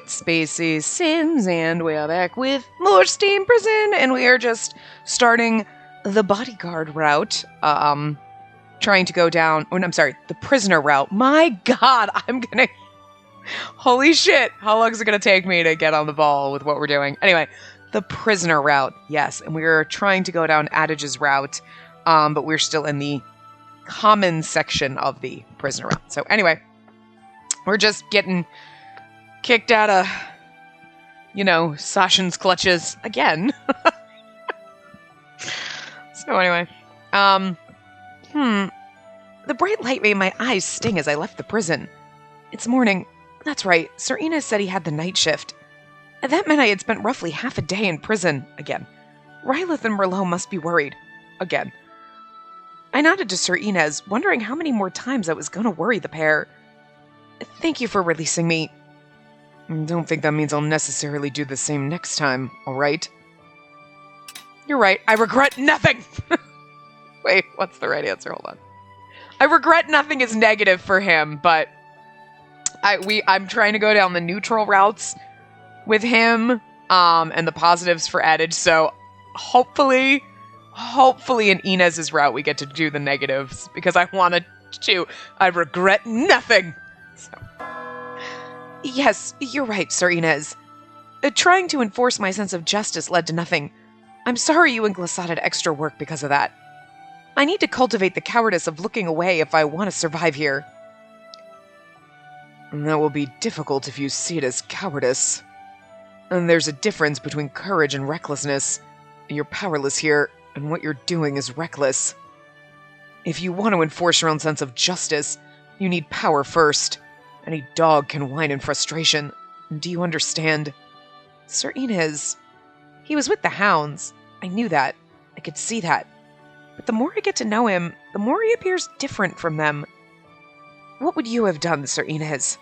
Spacey Sims, and we are back with more Steam Prison, and we are just starting the bodyguard route, trying to go down, oh, no, I'm sorry, the prisoner route. My god, holy shit, how long is it gonna take me to get on the ball with what we're doing? Anyway, the prisoner route, yes, and we're trying to go down Adage's route, but we're still in the common section of the prisoner route. So anyway, we're just getting kicked out of, Sashin's clutches again. So anyway, the bright light made my eyes sting as I left the prison. It's morning. That's right, Sir Inez said he had the night shift. And that meant I had spent roughly half a day in prison again. Rylith and Merlot must be worried. Again. I nodded to Sir Inez, wondering how many more times I was going to worry the pair. Thank you for releasing me. Don't think that means I'll necessarily do the same next time, alright? You're right, I regret nothing! Wait, what's the right answer? Hold on. I regret nothing is negative for him, but I'm trying to go down the neutral routes with him, and the positives for Adage, so hopefully in Inez's route we get to do the negatives, because I wanted to. I regret nothing! So. Yes, you're right, Sir Inez. Trying to enforce my sense of justice led to nothing. I'm sorry you and Glissade had extra work because of that. I need to cultivate the cowardice of looking away if I want to survive here. And that will be difficult if you see it as cowardice. And there's a difference between courage and recklessness. You're powerless here, and what you're doing is reckless. If you want to enforce your own sense of justice, you need power first. Any dog can whine in frustration. Do you understand? Sir Inez. He was with the hounds. I knew that. I could see that. But the more I get to know him, the more he appears different from them. What would you have done, Sir Inez?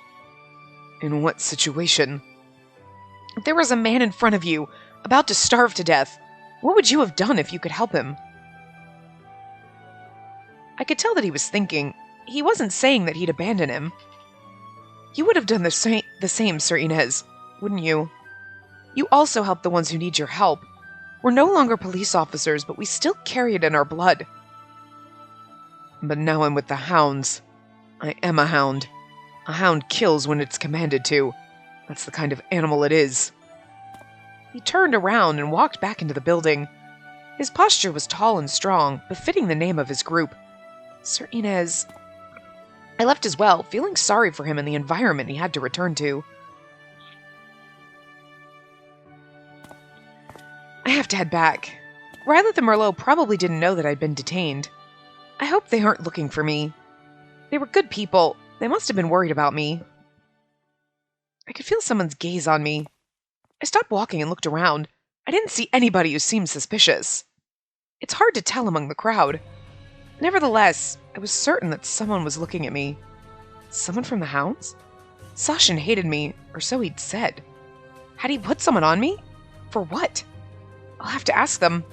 In what situation? If there was a man in front of you, about to starve to death, what would you have done if you could help him? I could tell that he was thinking. He wasn't saying that he'd abandon him. You would have done the same, Sir Inez, wouldn't you? You also help the ones who need your help. We're no longer police officers, but we still carry it in our blood. But now I'm with the hounds. I am a hound. A hound kills when it's commanded to. That's the kind of animal it is. He turned around and walked back into the building. His posture was tall and strong, befitting the name of his group. Sir Inez... I left as well, feeling sorry for him and the environment he had to return to. I have to head back. Rylith and Merlot probably didn't know that I'd been detained. I hope they aren't looking for me. They were good people. They must have been worried about me. I could feel someone's gaze on me. I stopped walking and looked around. I didn't see anybody who seemed suspicious. It's hard to tell among the crowd. Nevertheless, I was certain that someone was looking at me. Someone from the hounds? Sashin hated me, or so he'd said. Had he put someone on me? For what? I'll have to ask them.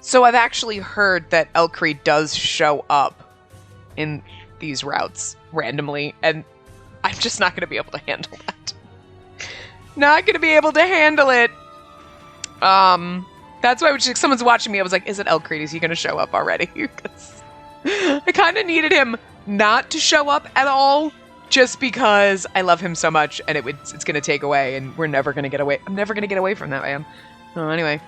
So I've actually heard that Elcree does show up in these routes randomly, and I'm just not going to be able to handle that. Not going to be able to handle it. That's why when someone's watching me, I was like, is it Elcree? Is he going to show up already? Because I kind of needed him not to show up at all, just because I love him so much, and it's going to take away, and we're never going to get away. I'm never going to get away from that, man. Oh, anyway.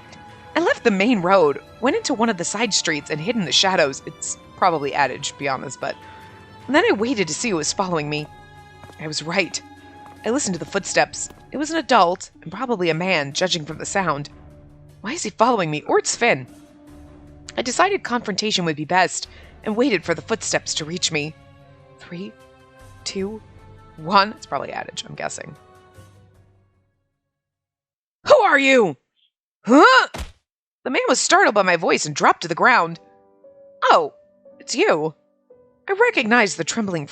I left the main road, went into one of the side streets, and hid in the shadows. It's probably Adage, to be honest, but... And then I waited to see who was following me. I was right. I listened to the footsteps. It was an adult, and probably a man, judging from the sound. Why is he following me? Or it's Finn. I decided confrontation would be best, and waited for the footsteps to reach me. 3, 2, 1. It's probably Adage, I'm guessing. Who are you? Huh? The man was startled by my voice and dropped to the ground. Oh, it's you. I recognized the trembling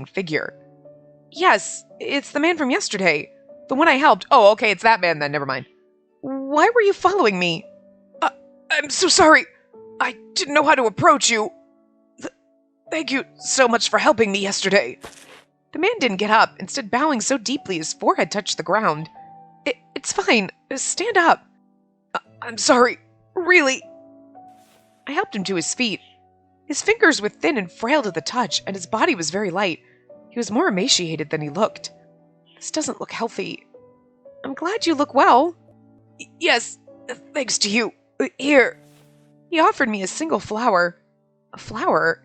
figure. Yes, it's the man from yesterday. The one I helped. Oh, okay, it's that man then, never mind. Why were you following me? I'm so sorry. I didn't know how to approach you. Thank you so much for helping me yesterday. The man didn't get up, instead bowing so deeply his forehead touched the ground. It's fine. Stand up. I'm sorry. Really. I helped him to his feet. His fingers were thin and frail to the touch, and his body was very light. He was more emaciated than he looked. This doesn't look healthy. I'm glad you look well. Yes, thanks to you. Here. He offered me a single flower. A flower?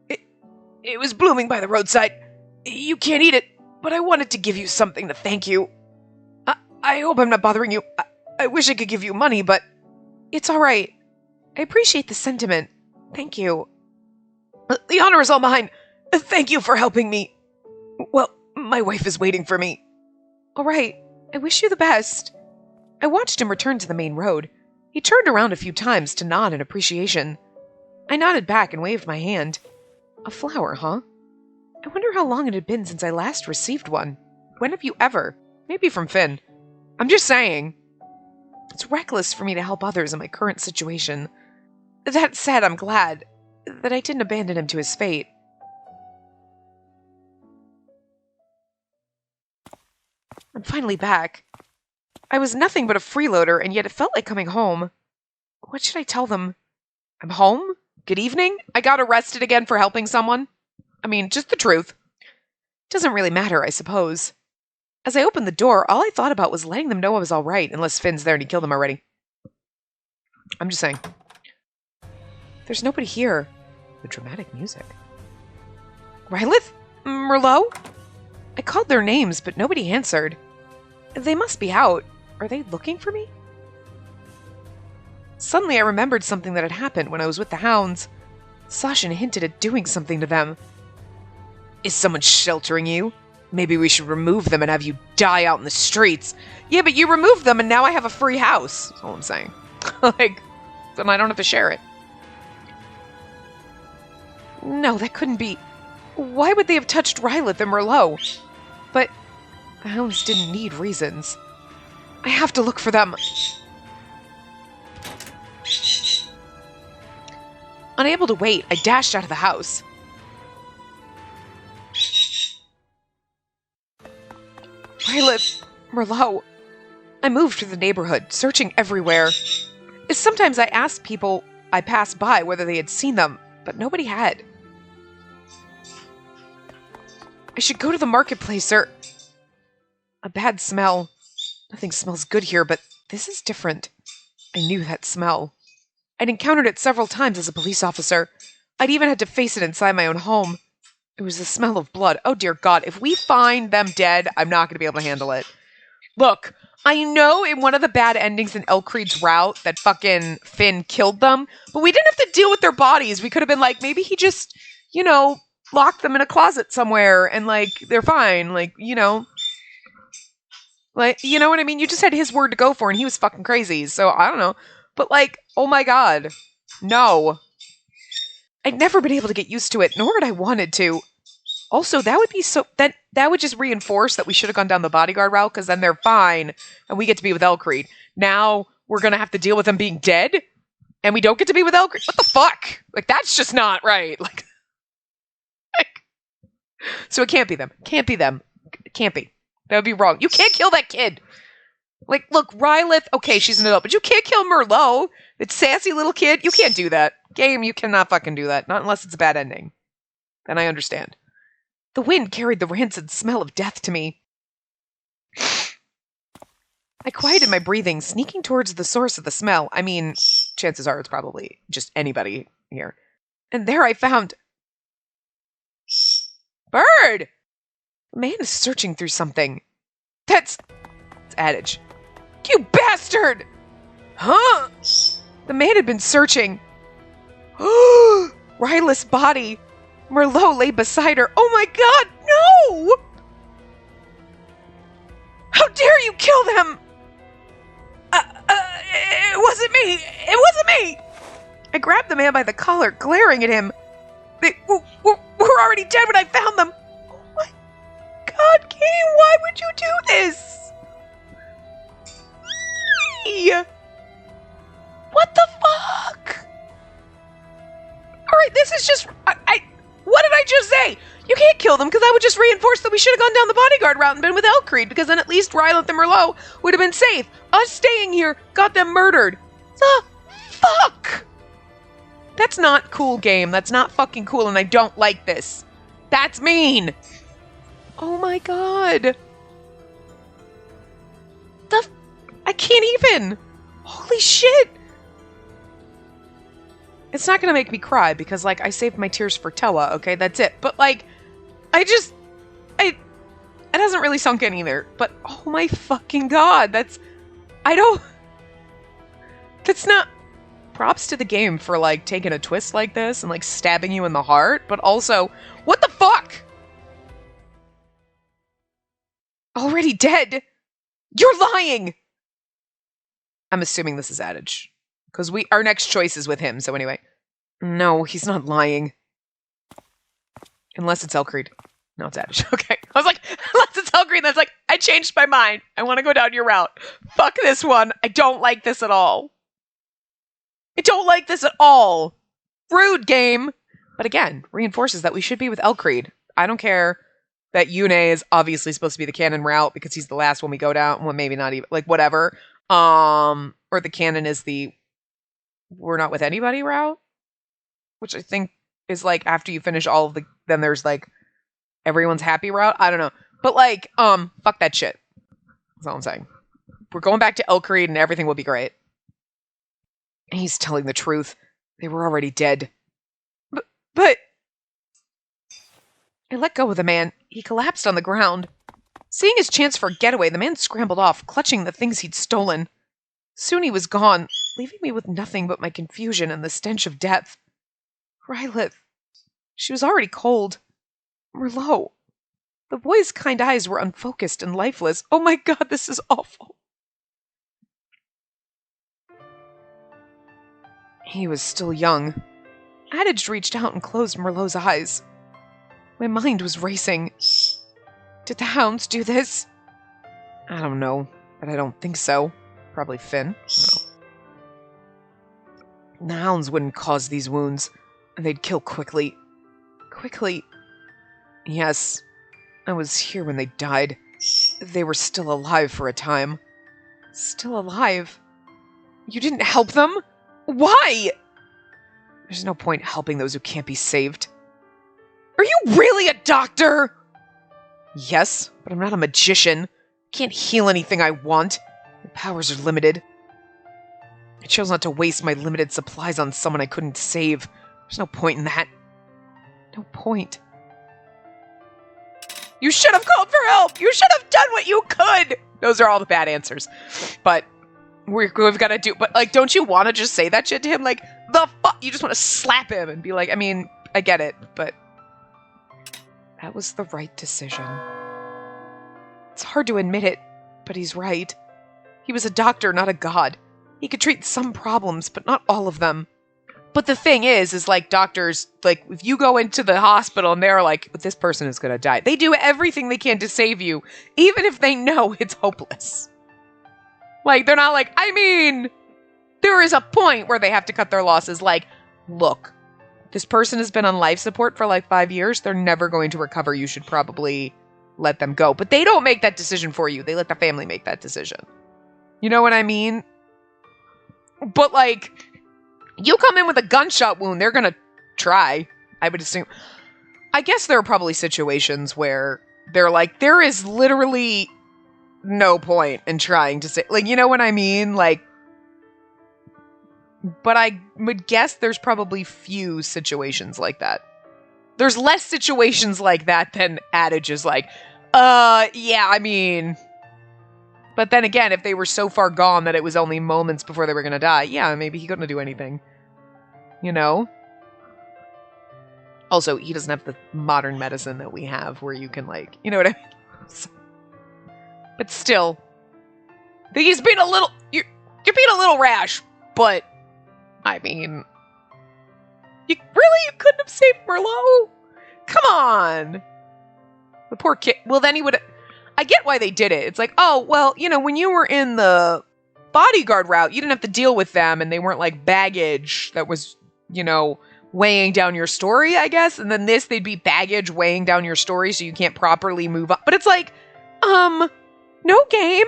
It was blooming by the roadside. You can't eat it, but I wanted to give you something to thank you. I hope I'm not bothering you. I wish I could give you money, but it's all right. I appreciate the sentiment. Thank you. The honor is all mine. Thank you for helping me. Well, my wife is waiting for me. All right. I wish you the best. I watched him return to the main road. He turned around a few times to nod in appreciation. I nodded back and waved my hand. A flower, huh? I wonder how long it had been since I last received one. When have you ever? Maybe from Finn. I'm just saying. It's reckless for me to help others in my current situation. That said, I'm glad that I didn't abandon him to his fate. I'm finally back. I was nothing but a freeloader, and yet it felt like coming home. What should I tell them? I'm home? Good evening? I got arrested again for helping someone? I mean, just the truth. Doesn't really matter, I suppose. As I opened the door, all I thought about was letting them know I was all right, unless Finn's there and he killed them already. I'm just saying. There's nobody here. The dramatic music. Rylith? Merlot? I called their names, but nobody answered. They must be out. Are they looking for me? Suddenly I remembered something that had happened when I was with the hounds. Sashin hinted at doing something to them. Is someone sheltering you? Maybe we should remove them and have you die out in the streets. Yeah, but you removed them and now I have a free house. That's all I'm saying. Like, then I don't have to share it. No, that couldn't be. Why would they have touched Rylith and Merlot? But the hounds didn't need reasons. I have to look for them. Unable to wait, I dashed out of the house. Rylith, Merlot. I moved through the neighborhood, searching everywhere. Sometimes I asked people I passed by whether they had seen them, but nobody had. I should go to the marketplace or... A bad smell. Nothing smells good here, but this is different. I knew that smell. I'd encountered it several times as a police officer. I'd even had to face it inside my own home. It was the smell of blood. Oh dear God, if we find them dead, I'm not going to be able to handle it. Look, I know in one of the bad endings in Elcreed's route that fucking Finn killed them, but we didn't have to deal with their bodies. We could have been like, maybe he just, locked them in a closet somewhere and, they're fine. Like, you know what I mean? You just had his word to go for and he was fucking crazy. So, I don't know. But, oh my God. No. I'd never been able to get used to it, nor had I wanted to. Also, that would be so... That would just reinforce that we should have gone down the bodyguard route, because then they're fine, and we get to be with Elcreed. Now, we're going to have to deal with them being dead, and we don't get to be with Elcreed. What the fuck? That's just not right. So it can't be them. Can't be them. It can't be. That would be wrong. You can't kill that kid. Look, Rylith, okay, she's an adult, but you can't kill Merlot. It's sassy little kid. You can't do that. Game, you cannot fucking do that. Not unless it's a bad ending. Then I understand. The wind carried the rancid smell of death to me. I quieted my breathing, sneaking towards the source of the smell. I mean, chances are it's probably just anybody here. And there I found... Bird! A man is searching through something. It's adage. You bastard! Huh? The man had been searching. Rylith's body. Merlot lay beside her. Oh my God, no! How dare you kill them? It wasn't me. It wasn't me. I grabbed the man by the collar, glaring at him. They were already dead when I found them. Oh my God, Kay, why would you do this? What the fuck? Alright, this is just... What did I just say? You can't kill them because I would just reinforce that we should have gone down the bodyguard route and been with Elcreed, because then at least Rylith and Merlot would have been safe. Us staying here got them murdered. The fuck? That's not cool, game. That's not fucking cool, and I don't like this. That's mean. Oh my god. I can't even. Holy shit. It's not gonna make me cry because, like, I saved my tears for Tella, okay? That's it. But, like, it hasn't really sunk in either. But, oh my fucking god, that's not... Props to the game for, like, taking a twist like this and, like, stabbing you in the heart. But also, what the fuck? Already dead? You're lying! I'm assuming this is Adage. Because our next choice is with him, so anyway. No, he's not lying. Unless it's Elcreed. No, it's Adage. Okay. I was like, unless it's Elcreed, that's like, I changed my mind. I want to go down your route. Fuck this one. I don't like this at all. I don't like this at all. Rude, game. But again, reinforces that we should be with Elcreed. I don't care that Yune is obviously supposed to be the canon route because he's the last one we go down. Well, maybe not even. Like, whatever. Or the canon is the we're not with anybody route, which I think is like after you finish all of the, then there's like everyone's happy route. I don't know, but like, fuck that shit. That's all I'm saying. We're going back to Elcreed and everything will be great. And he's telling the truth. They were already dead. But I let go of the man. He collapsed on the ground. Seeing his chance for a getaway, the man scrambled off, clutching the things he'd stolen. Soon he was gone, leaving me with nothing but my confusion and the stench of death. Rylith. She was already cold. Merlot. The boy's kind eyes were unfocused and lifeless. Oh my god, this is awful. He was still young. Adage reached out and closed Merlot's eyes. My mind was racing. Did the hounds do this? I don't know, but I don't think so. Probably Finn. I don't know. The hounds wouldn't cause these wounds, and they'd kill quickly. Quickly. Yes, I was here when they died. They were still alive for a time. Still alive? You didn't help them? Why? There's no point helping those who can't be saved. Are you really a doctor? Yes, but I'm not a magician. I can't heal anything I want. My powers are limited. I chose not to waste my limited supplies on someone I couldn't save. There's no point in that. No point. You should have called for help! You should have done what you could! Those are all the bad answers. But we've got to do... But, like, don't you want to just say that shit to him? Like, the fuck? You just want to slap him and be like, I mean, I get it, but... That was the right decision. It's hard to admit it, but he's right. He was a doctor, not a god. He could treat some problems, but not all of them. But the thing is like, doctors, like, if you go into the hospital and they're like, this person is gonna die, they do everything they can to save you, even if they know it's hopeless. Like, they're not like, I mean, there is a point where they have to cut their losses. Like, look, this person has been on life support for like 5 years. They're never going to recover. You should probably let them go. But they don't make that decision for you. They let the family make that decision. You know what I mean? But, like, you come in with a gunshot wound, they're gonna try, I would assume. I guess there are probably situations where they're like, there is literally no point in trying to say, like, you know what I mean? Like, but I would guess there's probably few situations like that. There's less situations like that than Adage is like, yeah, I mean... But then again, if they were so far gone that it was only moments before they were gonna die, yeah, maybe he couldn't do anything. You know? Also, he doesn't have the modern medicine that we have where you can, like, you know what I mean? But still, he's being a little, you're being a little rash, but, I mean, you couldn't have saved Merlot? Come on! The poor kid, well then he would, I get why they did it. It's like, oh, well, you know, when you were in the bodyguard route, you didn't have to deal with them, and they weren't like baggage that was, you know, weighing down your story, I guess. And then this, they'd be baggage weighing down your story so you can't properly move on. But it's like, no game.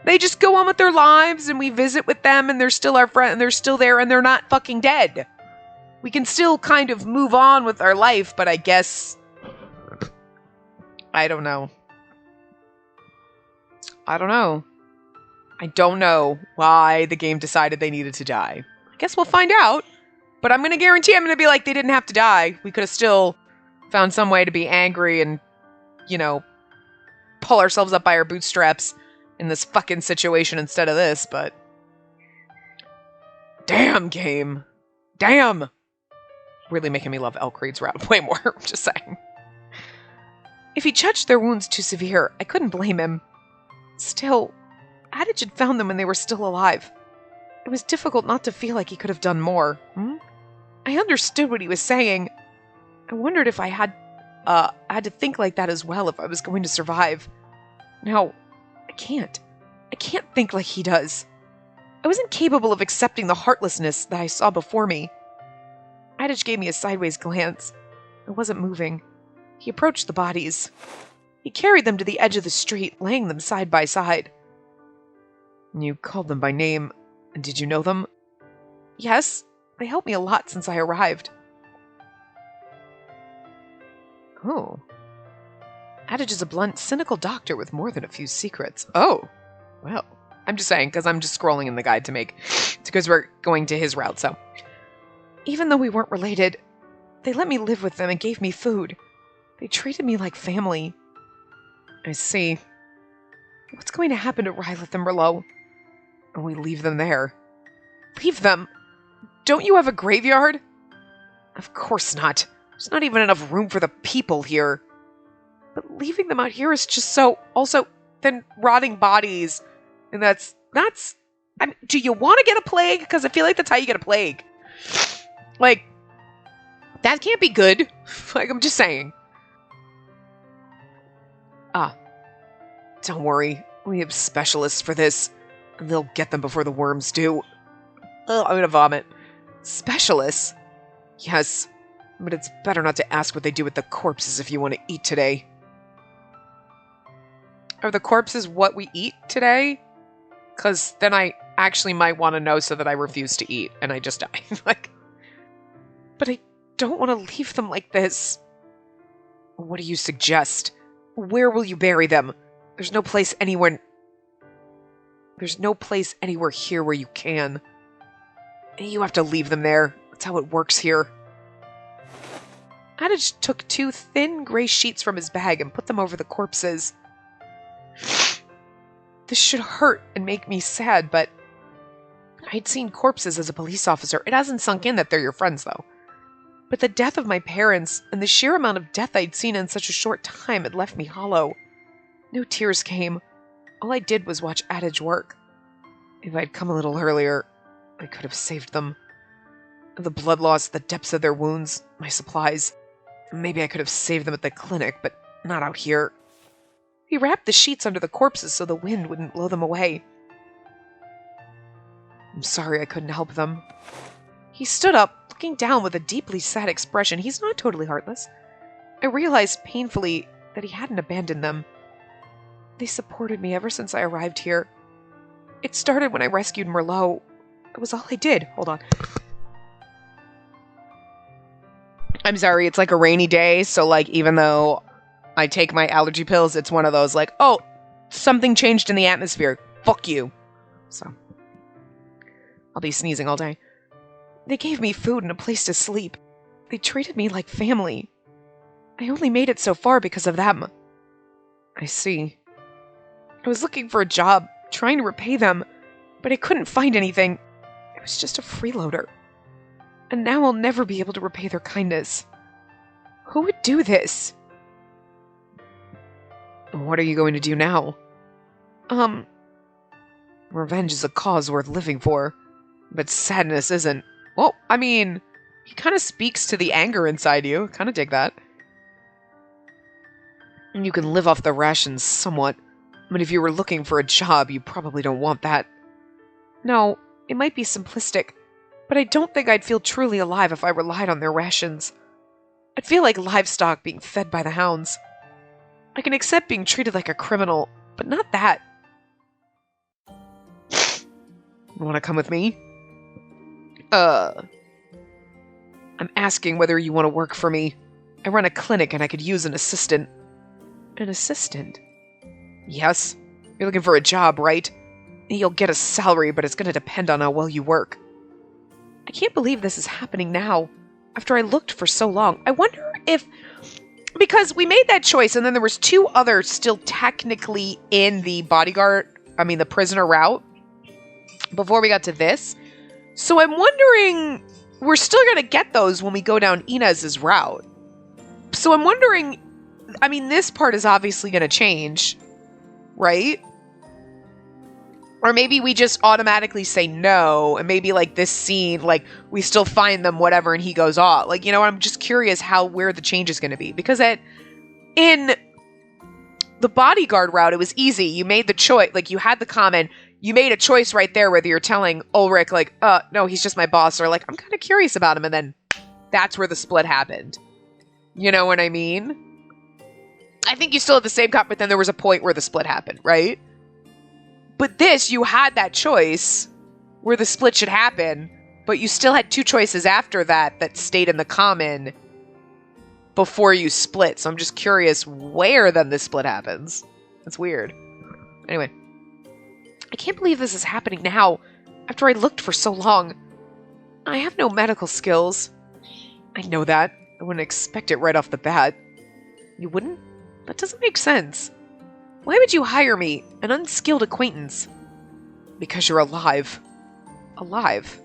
They just go on with their lives and we visit with them and they're still our friend and they're still there and they're not fucking dead. We can still kind of move on with our life, but I guess... I don't know. I don't know why the game decided they needed to die. I guess we'll find out. But I'm going to guarantee I'm going to be like, they didn't have to die. We could have still found some way to be angry and, you know, pull ourselves up by our bootstraps in this fucking situation instead of this, but... Damn, game. Damn. Really making me love Elcreed's route way more, I'm just saying. If he judged their wounds too severe, I couldn't blame him. Still, Adage had found them when they were still alive. It was difficult not to feel like he could have done more. I understood what he was saying. I wondered if I had to think like that as well if I was going to survive. No, I can't. I can't think like he does. I wasn't capable of accepting the heartlessness that I saw before me. Adage gave me a sideways glance. I wasn't moving. He approached the bodies. He carried them to the edge of the street, laying them side by side. You called them by name. And did you know them? Yes, they helped me a lot since I arrived. Oh. Adage is a blunt, cynical doctor with more than a few secrets. Oh, well. I'm just saying, because I'm just scrolling in the guide because we're going to his route, so. Even though we weren't related, they let me live with them and gave me food. They treated me like family. I see. What's going to happen to Rylith and Merlot? And we leave them there. Leave them? Don't you have a graveyard? Of course not. There's not even enough room for the people here. But leaving them out here is just so... Also, then rotting bodies. And that's... I mean, do you want to get a plague? Because I feel like that's how you get a plague. Like, that can't be good. Like, I'm just saying. Don't worry. We have specialists for this. And they'll get them before the worms do. Ugh, I'm gonna vomit. Specialists? Yes. But it's better not to ask what they do with the corpses if you want to eat today. Are the corpses what we eat today? Because then I actually might want to know so that I refuse to eat and I just die. Like, but I don't want to leave them like this. What do you suggest? Where will you bury them? There's no place anywhere here where you can. You have to leave them there. That's how it works here. Adage took 2 thin gray sheets from his bag and put them over the corpses. This should hurt and make me sad, but I'd seen corpses as a police officer. It hasn't sunk in that they're your friends, though. But the death of my parents and the sheer amount of death I'd seen in such a short time had left me hollow. No tears came. All I did was watch Adage work. If I'd come a little earlier, I could have saved them. The blood loss, the depths of their wounds, my supplies. Maybe I could have saved them at the clinic, but not out here. He wrapped the sheets under the corpses so the wind wouldn't blow them away. I'm sorry I couldn't help them. He stood up, looking down with a deeply sad expression. He's not totally heartless. I realized painfully that he hadn't abandoned them. They supported me ever since I arrived here. It started when I rescued Merlot. It was all I did. Hold on. I'm sorry, it's like a rainy day, so like even though I take my allergy pills, it's one of those like, oh, something changed in the atmosphere. Fuck you. So, I'll be sneezing all day. They gave me food and a place to sleep. They treated me like family. I only made it so far because of them. I see. I was looking for a job, trying to repay them, but I couldn't find anything. I was just a freeloader. And now I'll never be able to repay their kindness. Who would do this? What are you going to do now? Revenge is a cause worth living for, but sadness isn't. Well, I mean, he kind of speaks to the anger inside you. Kind of dig that. And you can live off the rations somewhat, but if you were looking for a job, you probably don't want that. No, it might be simplistic, but I don't think I'd feel truly alive if I relied on their rations. I'd feel like livestock being fed by the hounds. I can accept being treated like a criminal, but not that. You want to come with me? I'm asking whether you want to work for me. I run a clinic and I could use an assistant. An assistant? Yes. You're looking for a job, right? You'll get a salary, but it's going to depend on how well you work. I can't believe this is happening now, after I looked for so long. I wonder if... Because we made that choice, and then there was 2 others still technically in the the prisoner route, before we got to this. So I'm wondering, we're still going to get those when we go down Inez's route. So I'm wondering, this part is obviously going to change, right? Or maybe we just automatically say no, and maybe, like, this scene, like, we still find them, whatever, and he goes off. Like, I'm just curious where the change is going to be. Because in the bodyguard route, it was easy. You made the choice. Like, you had the comment. You made a choice right there, whether you're telling Ulrich, like, no, he's just my boss, or, like, I'm kind of curious about him, and then that's where the split happened. You know what I mean? I think you still have the same cop, but then there was a point where the split happened, right? But this, you had that choice where the split should happen, but you still had 2 choices after that stayed in the common before you split. So I'm just curious where then this split happens. That's weird. Anyway. I can't believe this is happening now, after I looked for so long. I have no medical skills. I know that. I wouldn't expect it right off the bat. You wouldn't? That doesn't make sense. Why would you hire me, an unskilled acquaintance? Because you're alive. Alive?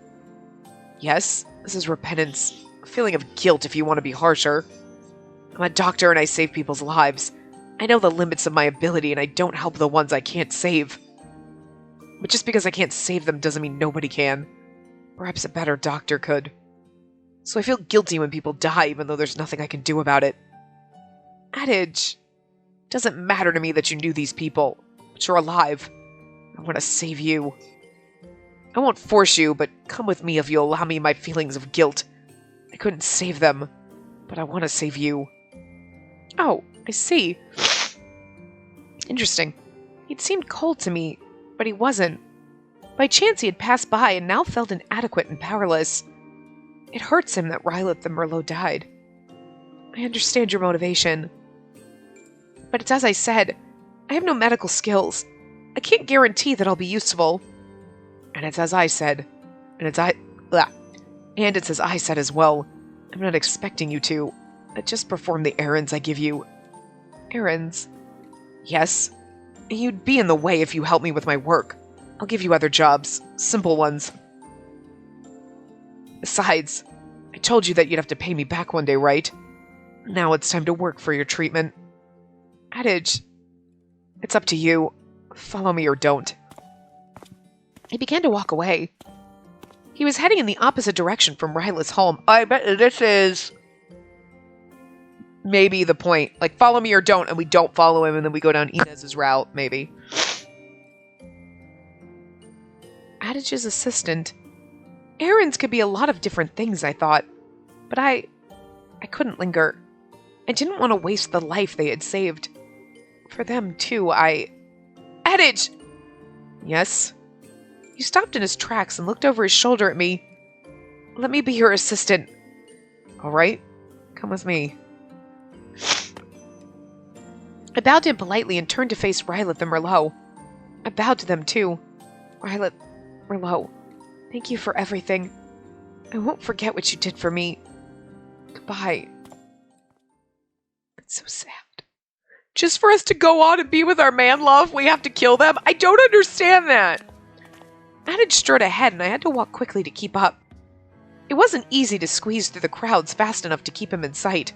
Yes, this is repentance. A feeling of guilt if you want to be harsher. I'm a doctor and I save people's lives. I know the limits of my ability and I don't help the ones I can't save. But just because I can't save them doesn't mean nobody can. Perhaps a better doctor could. So I feel guilty when people die even though there's nothing I can do about it. Adage. Doesn't matter to me that you knew these people, but you're alive. I want to save you. I won't force you, but come with me if you allow me my feelings of guilt. I couldn't save them, but I want to save you. Oh, I see. Interesting. He'd seemed cold to me, but he wasn't. By chance he had passed by and now felt inadequate and powerless. It hurts him that Rylith the Merlot died. I understand your motivation. But it's as I said, I have no medical skills. I can't guarantee that I'll be useful. And it's as I said, and it's as I said as well. I'm not expecting you to. Just perform the errands I give you. Errands? Yes. You'd be in the way if you help me with my work. I'll give you other jobs. Simple ones. Besides, I told you that you'd have to pay me back one day, right? Now it's time to work for your treatment. Adage. It's up to you. Follow me or don't. He began to walk away. He was heading in the opposite direction from Rylith's home. I bet this is maybe the point. Like, follow me or don't, and we don't follow him, and then we go down Inez's route, maybe. Adage's assistant. Errands could be a lot of different things, I thought. But I couldn't linger. I didn't want to waste the life they had saved. For them, too, Adage! Yes? He stopped in his tracks and looked over his shoulder at me. Let me be your assistant. All right. Come with me. I bowed to him politely and turned to face Rylith and Merlot. I bowed to them, too. Rylith, Merlot, thank you for everything. I won't forget what you did for me. Goodbye. That's so sad. Just for us to go on and be with our man love, we have to kill them? I don't understand that. Adage strode ahead, and I had to walk quickly to keep up. It wasn't easy to squeeze through the crowds fast enough to keep him in sight.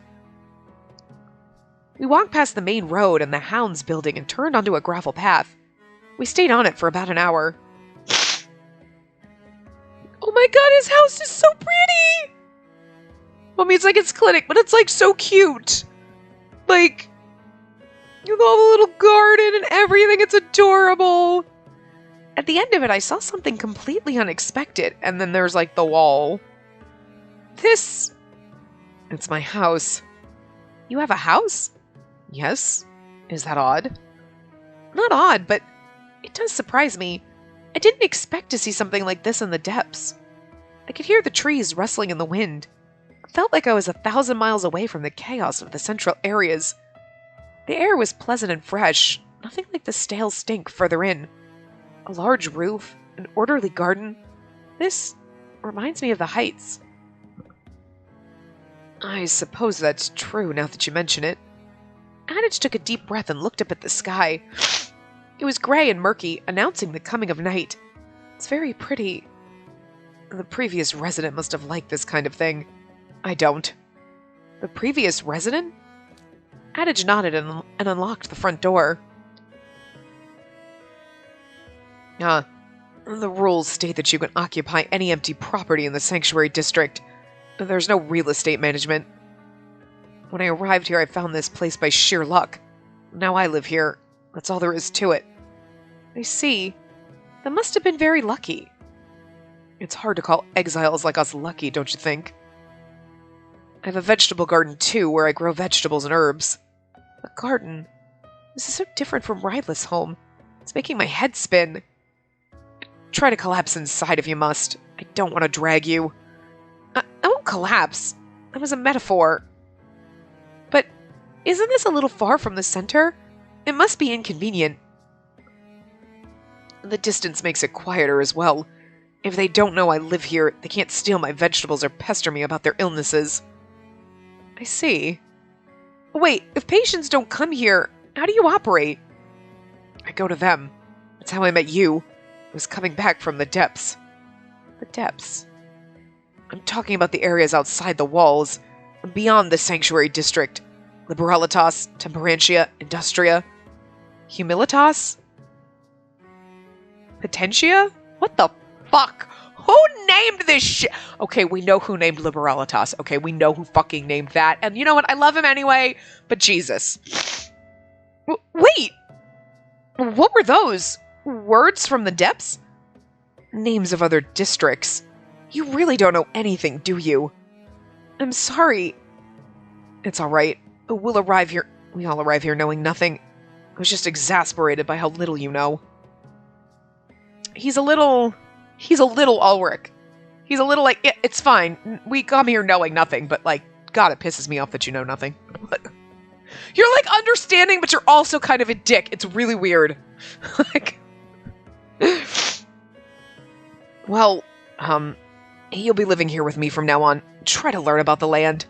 We walked past the main road and the Hounds building and turned onto a gravel path. We stayed on it for about an hour. Oh my god, his house is so pretty! I mean, it's like his clinic, but it's like so cute. Like, you got a little garden and everything, it's adorable. At the end of it, I saw something completely unexpected, and then there's like the wall. It's my house. You have a house? Yes. Is that odd? Not odd, but it does surprise me. I didn't expect to see something like this in the depths. I could hear the trees rustling in the wind. It felt like I was 1,000 miles away from the chaos of the central areas. The air was pleasant and fresh, nothing like the stale stink further in. A large roof, an orderly garden. This reminds me of the Heights. I suppose that's true now that you mention it. Adage took a deep breath and looked up at the sky. It was gray and murky, announcing the coming of night. It's very pretty. The previous resident must have liked this kind of thing. I don't. The previous resident? Adage nodded and unlocked the front door. The rules state that you can occupy any empty property in the sanctuary district. There's no real estate management. When I arrived here, I found this place by sheer luck. Now I live here. That's all there is to it. I see. That must have been very lucky. It's hard to call exiles like us lucky, don't you think? I have a vegetable garden too, where I grow vegetables and herbs. A garden? This is so different from Ryla's home. It's making my head spin. Try to collapse inside if you must. I don't want to drag you. I won't collapse. That was a metaphor. But isn't this a little far from the center? It must be inconvenient. The distance makes it quieter as well. If they don't know I live here, they can't steal my vegetables or pester me about their illnesses. I see. Wait, if patients don't come here, how do you operate? I go to them. That's how I met you. I was coming back from the depths. The depths? I'm talking about the areas outside the walls, beyond the sanctuary district. Liberalitas, Temperantia, Industria. Humilitas? Potentia? What the fuck? Who named this shit? Okay, we know who named Liberalitas. Okay, we know who fucking named that. And you know what? I love him anyway, but Jesus. Wait! What were those? Words from the depths? Names of other districts. You really don't know anything, do you? I'm sorry. It's alright. We all arrive here knowing nothing. I was just exasperated by how little you know. He's a little Ulrich. He's a little like, yeah, it's fine. We come here knowing nothing, but like, God, it pisses me off that you know nothing. You're like understanding, but you're also kind of a dick. It's really weird. Like, well, you'll be living here with me from now on. Try to learn about the land.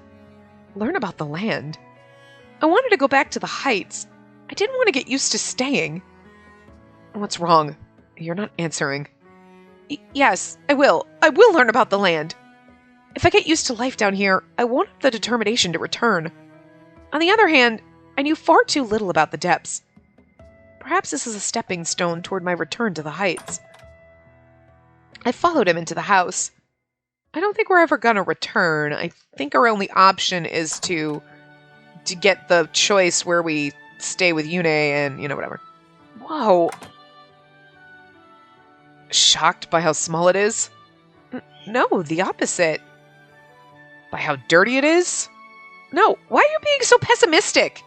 Learn about the land? I wanted to go back to the Heights. I didn't want to get used to staying. What's wrong? You're not answering. Yes, I will. I will learn about the land. If I get used to life down here, I won't have the determination to return. On the other hand, I knew far too little about the depths. Perhaps this is a stepping stone toward my return to the Heights. I followed him into the house. I don't think we're ever gonna return. I think our only option is to get the choice where we stay with Yune and, you know, whatever. Whoa. Shocked by how small it is? No, the opposite. By how dirty it is? No, why are you being so pessimistic?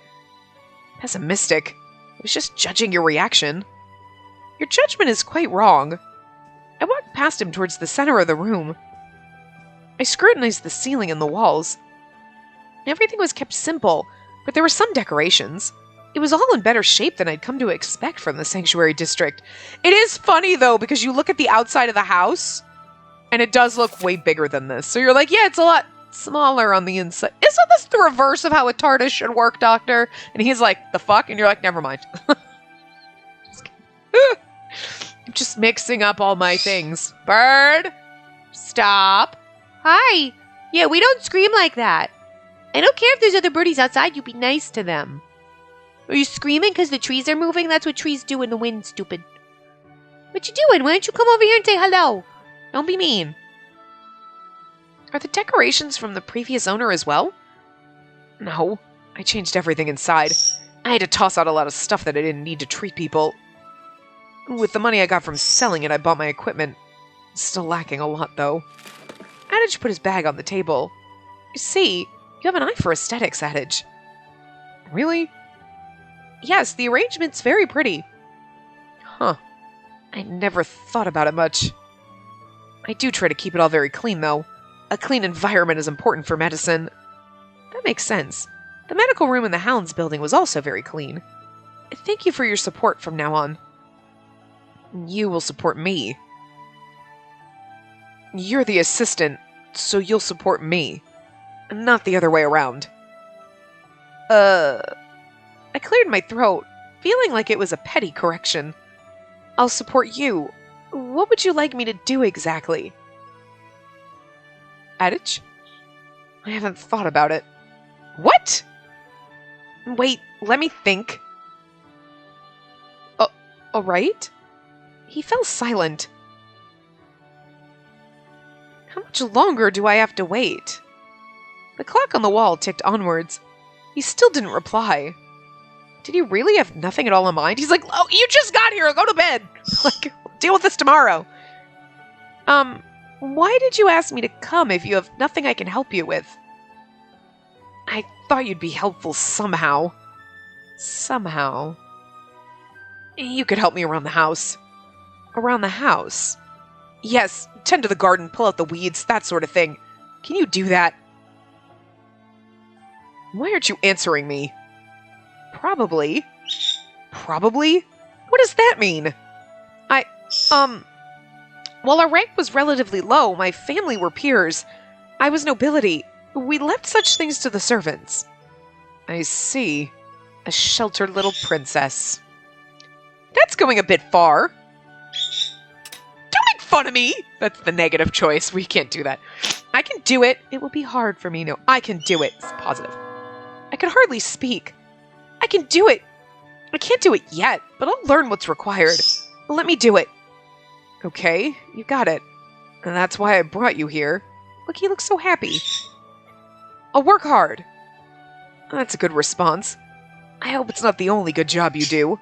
Pessimistic? I was just judging your reaction. Your judgment is quite wrong. I walked past him towards the center of the room. I scrutinized the ceiling and the walls. Everything was kept simple, but there were some decorations. It was all in better shape than I'd come to expect from the sanctuary district. It is funny, though, because you look at the outside of the house, and it does look way bigger than this. So you're like, yeah, it's a lot smaller on the inside. Isn't this the reverse of how a TARDIS should work, Doctor? And he's like, the fuck? And you're like, never mind. I'm just mixing up all my things. Bird! Stop. Hi. Yeah, we don't scream like that. I don't care if there's other birdies outside, you be nice to them. Are you screaming because the trees are moving? That's what trees do in the wind, stupid. What you doing? Why don't you come over here and say hello? Don't be mean. Are the decorations from the previous owner as well? No. I changed everything inside. I had to toss out a lot of stuff that I didn't need to treat people. With the money I got from selling it, I bought my equipment. Still lacking a lot, though. Adage put his bag on the table. See, you have an eye for aesthetics, Adage. Really? Yes, the arrangement's very pretty. Huh. I never thought about it much. I do try to keep it all very clean, though. A clean environment is important for medicine. That makes sense. The medical room in the Hounds building was also very clean. Thank you for your support from now on. You will support me. You're the assistant, so you'll support me. Not the other way around. I cleared my throat, feeling like it was a petty correction. I'll support you. What would you like me to do exactly? Adage? I haven't thought about it. What? Wait, let me think. All right? He fell silent. How much longer do I have to wait? The clock on the wall ticked onwards. He still didn't reply. Did he really have nothing at all in mind? He's like, oh, you just got here, go to bed. Like, deal with this tomorrow. Why did you ask me to come if you have nothing I can help you with? I thought you'd be helpful somehow. Somehow. You could help me around the house. Around the house? Yes, tend to the garden, pull out the weeds, that sort of thing. Can you do that? Why aren't you answering me? Probably. Probably? What does that mean? While our rank was relatively low, my family were peers. I was nobility. We left such things to the servants. I see. A sheltered little princess. That's going a bit far. Don't make fun of me! That's the negative choice. We can't do that. I can do it. It will be hard for me. No, I can do it. It's positive. I can hardly speak. I can do it. I can't do it yet, but I'll learn what's required. Let me do it. Okay, you got it. And that's why I brought you here. Look, he looks so happy. I'll work hard. That's a good response. I hope it's not the only good job you do.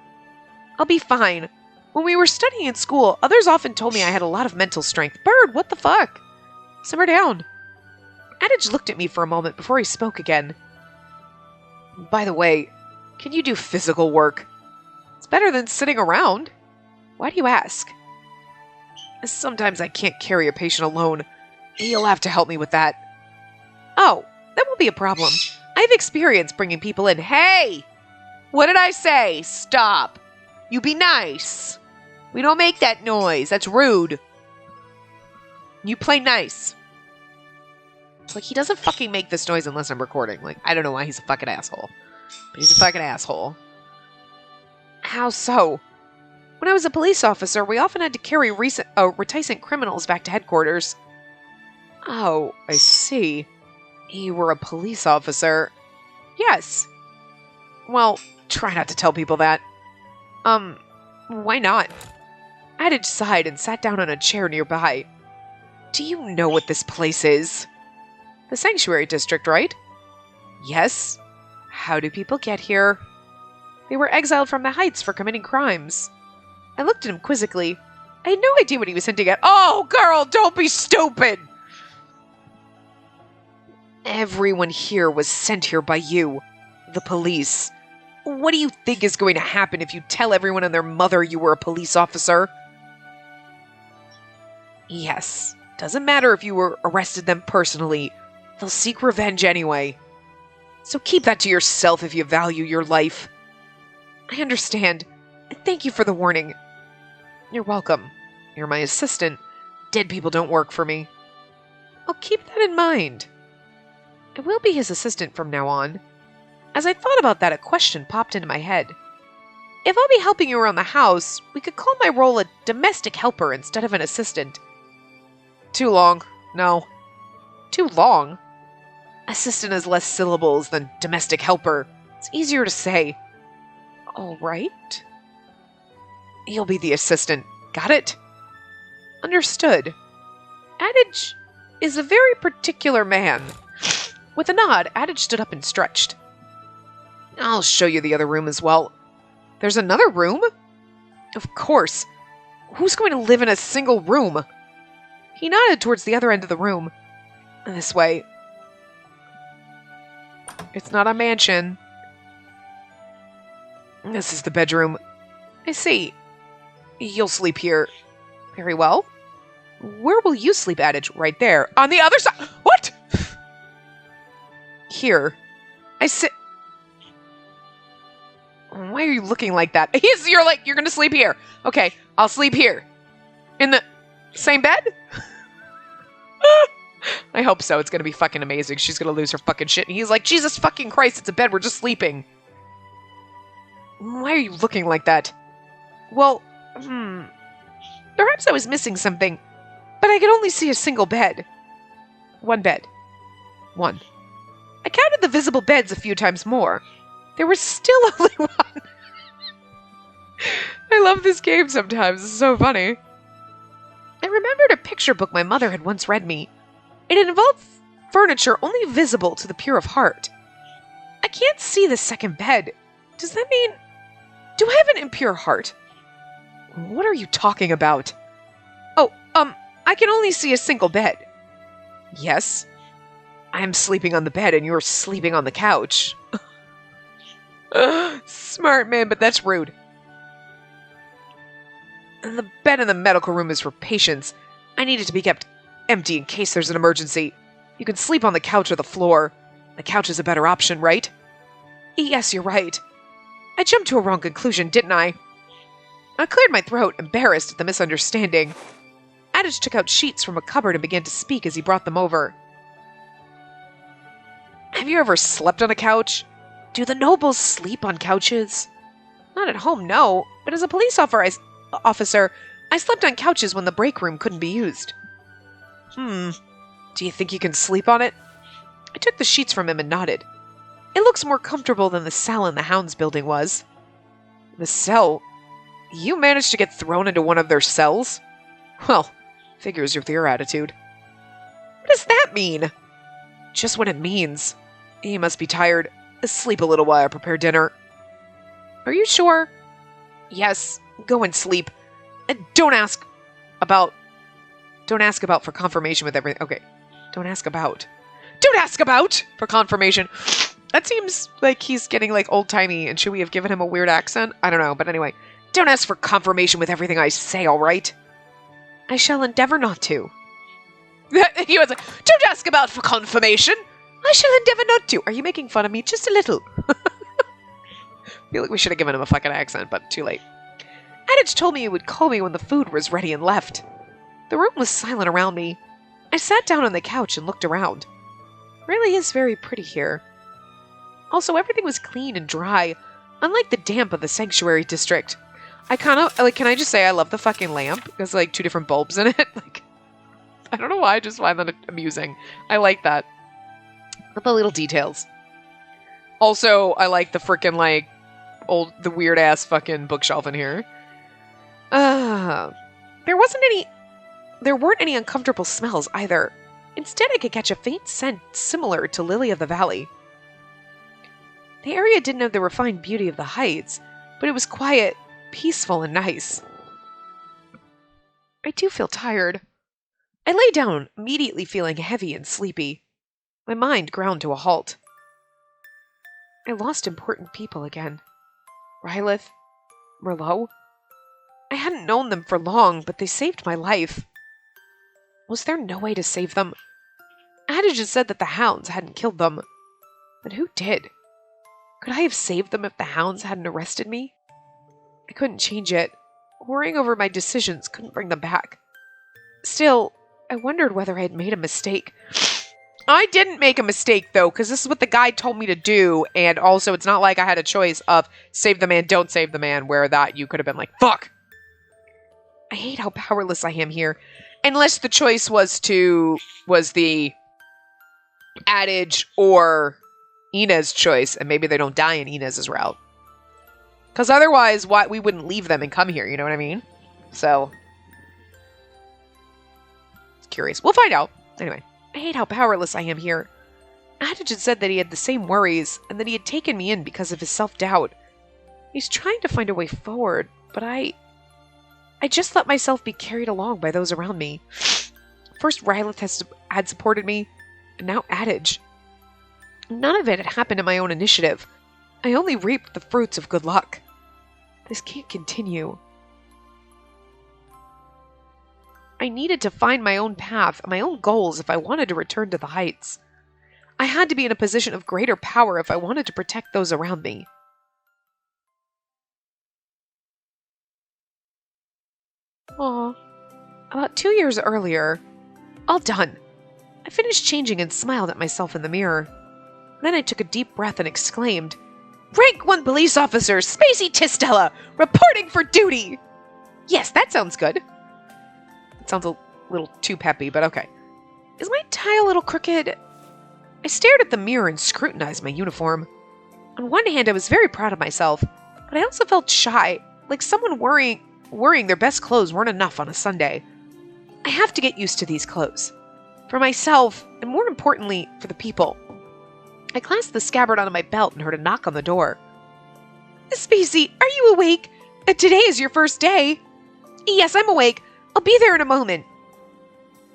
I'll be fine. When we were studying in school, others often told me I had a lot of mental strength. Bird, what the fuck? Simmer down. Adage looked at me for a moment before he spoke again. By the way, can you do physical work? It's better than sitting around. Why do you ask? Sometimes I can't carry a patient alone. You'll have to help me with that. Oh, that won't be a problem. I have experience bringing people in. Hey! What did I say? Stop. You be nice. We don't make that noise. That's rude. You play nice. It's like, he doesn't fucking make this noise unless I'm recording. Like, I don't know why he's a fucking asshole. But he's a fucking asshole. How so? When I was a police officer, we often had to carry reticent criminals back to headquarters. Oh, I see. You were a police officer. Yes. Well, try not to tell people that. Why not? Adage sighed and sat down on a chair nearby. Do you know what this place is? The Sanctuary District, right? Yes. How do people get here? They were exiled from the Heights for committing crimes. I looked at him quizzically. I had no idea what he was hinting at. Oh, girl, don't be stupid! Everyone here was sent here by you, the police. What do you think is going to happen if you tell everyone and their mother you were a police officer? Yes, doesn't matter if you arrested them personally. They'll seek revenge anyway. So keep that to yourself if you value your life. I understand. Thank you for the warning. You're welcome. You're my assistant. Dead people don't work for me. I'll keep that in mind. I will be his assistant from now on. As I thought about that, a question popped into my head. If I'll be helping you around the house, we could call my role a domestic helper instead of an assistant. Too long. No. Too long? Assistant has less syllables than domestic helper. It's easier to say. All right. You'll be the assistant. Got it? Understood. Adage is a very particular man. With a nod, Adage stood up and stretched. I'll show you the other room as well. There's another room? Of course. Who's going to live in a single room? He nodded towards the other end of the room. This way. It's not a mansion. This is the bedroom. I see. You'll sleep here. Very well. Where will you sleep, Adage? Right there. On the other side. What? Here. I sit. Why are you looking like that? You're gonna sleep here. Okay, I'll sleep here. In the same bed? I hope so. It's gonna be fucking amazing. She's gonna lose her fucking shit. And he's like, Jesus fucking Christ, it's a bed. We're just sleeping. Why are you looking like that? Well, perhaps I was missing something. But I could only see a single bed. One bed. One. I counted the visible beds a few times more. There was still only one. I love this game sometimes. It's so funny. I remembered a picture book my mother had once read me. It involved furniture only visible to the pure of heart. I can't see the second bed. Does that mean... Do I have an impure heart? What are you talking about? Oh, I can only see a single bed. Yes. I'm sleeping on the bed and you're sleeping on the couch. Smart man, but that's rude. And the bed in the medical room is for patients. I need it to be kept empty in case there's an emergency. You can sleep on the couch or the floor. The couch is a better option, right? Yes, you're right. I jumped to a wrong conclusion, didn't I? I cleared my throat, embarrassed at the misunderstanding. Adage took out sheets from a cupboard and began to speak as he brought them over. Have you ever slept on a couch? Do the nobles sleep on couches? Not at home, no. But as a police officer, I slept on couches when the break room couldn't be used. Do you think you can sleep on it? I took the sheets from him and nodded. It looks more comfortable than the cell in the Hounds building was. The cell? You managed to get thrown into one of their cells? Well, figures with your attitude. What does that mean? Just what it means. You must be tired. Sleep a little while I prepare dinner. Are you sure? Yes, go and sleep. And don't ask about for confirmation with everything. Okay, don't ask about for confirmation. That seems like he's getting like old-timey, and should we have given him a weird accent? I don't know, but anyway. Don't ask for confirmation with everything I say, all right? I shall endeavor not to. He was like, don't ask about for confirmation. I shall endeavor not to. Are you making fun of me? Just a little. I feel like we should have given him a fucking accent, but too late. Adage told me he would call me when the food was ready and left. The room was silent around me. I sat down on the couch and looked around. It really is very pretty here. Also, everything was clean and dry, unlike the damp of the sanctuary district. I kind of, like, can I just say I love the fucking lamp? There's, like, 2 different bulbs in it. Like, I don't know why, I just find that amusing. I like that. The little details. Also, I like the frickin', like, the weird-ass fucking bookshelf in here. There weren't any uncomfortable smells, either. Instead, I could catch a faint scent similar to Lily of the Valley. The area didn't have the refined beauty of the Heights, but it was quiet, peaceful, and nice. I do feel tired. I lay down, immediately feeling heavy and sleepy. My mind ground to a halt. I lost important people again. Rylith, Merlot. I hadn't known them for long, but they saved my life. Was there no way to save them? Adage had said that the Hounds hadn't killed them. But who did? Could I have saved them if the Hounds hadn't arrested me? I couldn't change it. Worrying over my decisions couldn't bring them back. Still, I wondered whether I had made a mistake. I didn't make a mistake, though, because this is what the guide told me to do, and also it's not like I had a choice of save the man, don't save the man, where that you could have been like, fuck! I hate how powerless I am here. Unless the choice was the Adage or Inez's choice, and maybe they don't die in Inez's route. Because otherwise, we wouldn't leave them and come here, you know what I mean? So, it's curious. We'll find out. Anyway, I hate how powerless I am here. Adage had said that he had the same worries, and that he had taken me in because of his self-doubt. He's trying to find a way forward, but I I just let myself be carried along by those around me. First Rylith had supported me, and now Adage. None of it had happened in my own initiative. I only reaped the fruits of good luck. This can't continue. I needed to find my own path and my own goals if I wanted to return to the heights. I had to be in a position of greater power if I wanted to protect those around me. Aw. About 2 years earlier, all done. I finished changing and smiled at myself in the mirror. Then I took a deep breath and exclaimed, "Rank 1 police officer, Spacey Tistella, reporting for duty!" Yes, that sounds good. It sounds a little too peppy, but okay. Is my tie a little crooked? I stared at the mirror and scrutinized my uniform. On one hand, I was very proud of myself, but I also felt shy, like someone worrying their best clothes weren't enough on a Sunday. I have to get used to these clothes. For myself, and more importantly, for the people. I clasped the scabbard onto my belt and heard a knock on the door. "Spacey, are you awake? Today is your first day." "Yes, I'm awake. I'll be there in a moment."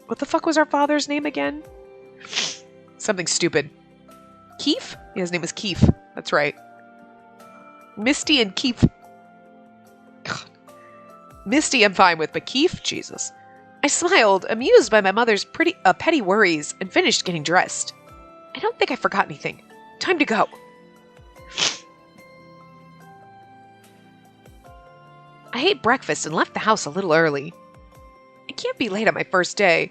What the fuck was our father's name again? Something stupid. Keith? Yeah, his name was Keith. That's right. Misty and Keith. God. Misty I'm fine with, but Keith? Jesus. I smiled, amused by my mother's petty worries, and finished getting dressed. I don't think I forgot anything. Time to go. I ate breakfast and left the house a little early. I can't be late on my first day.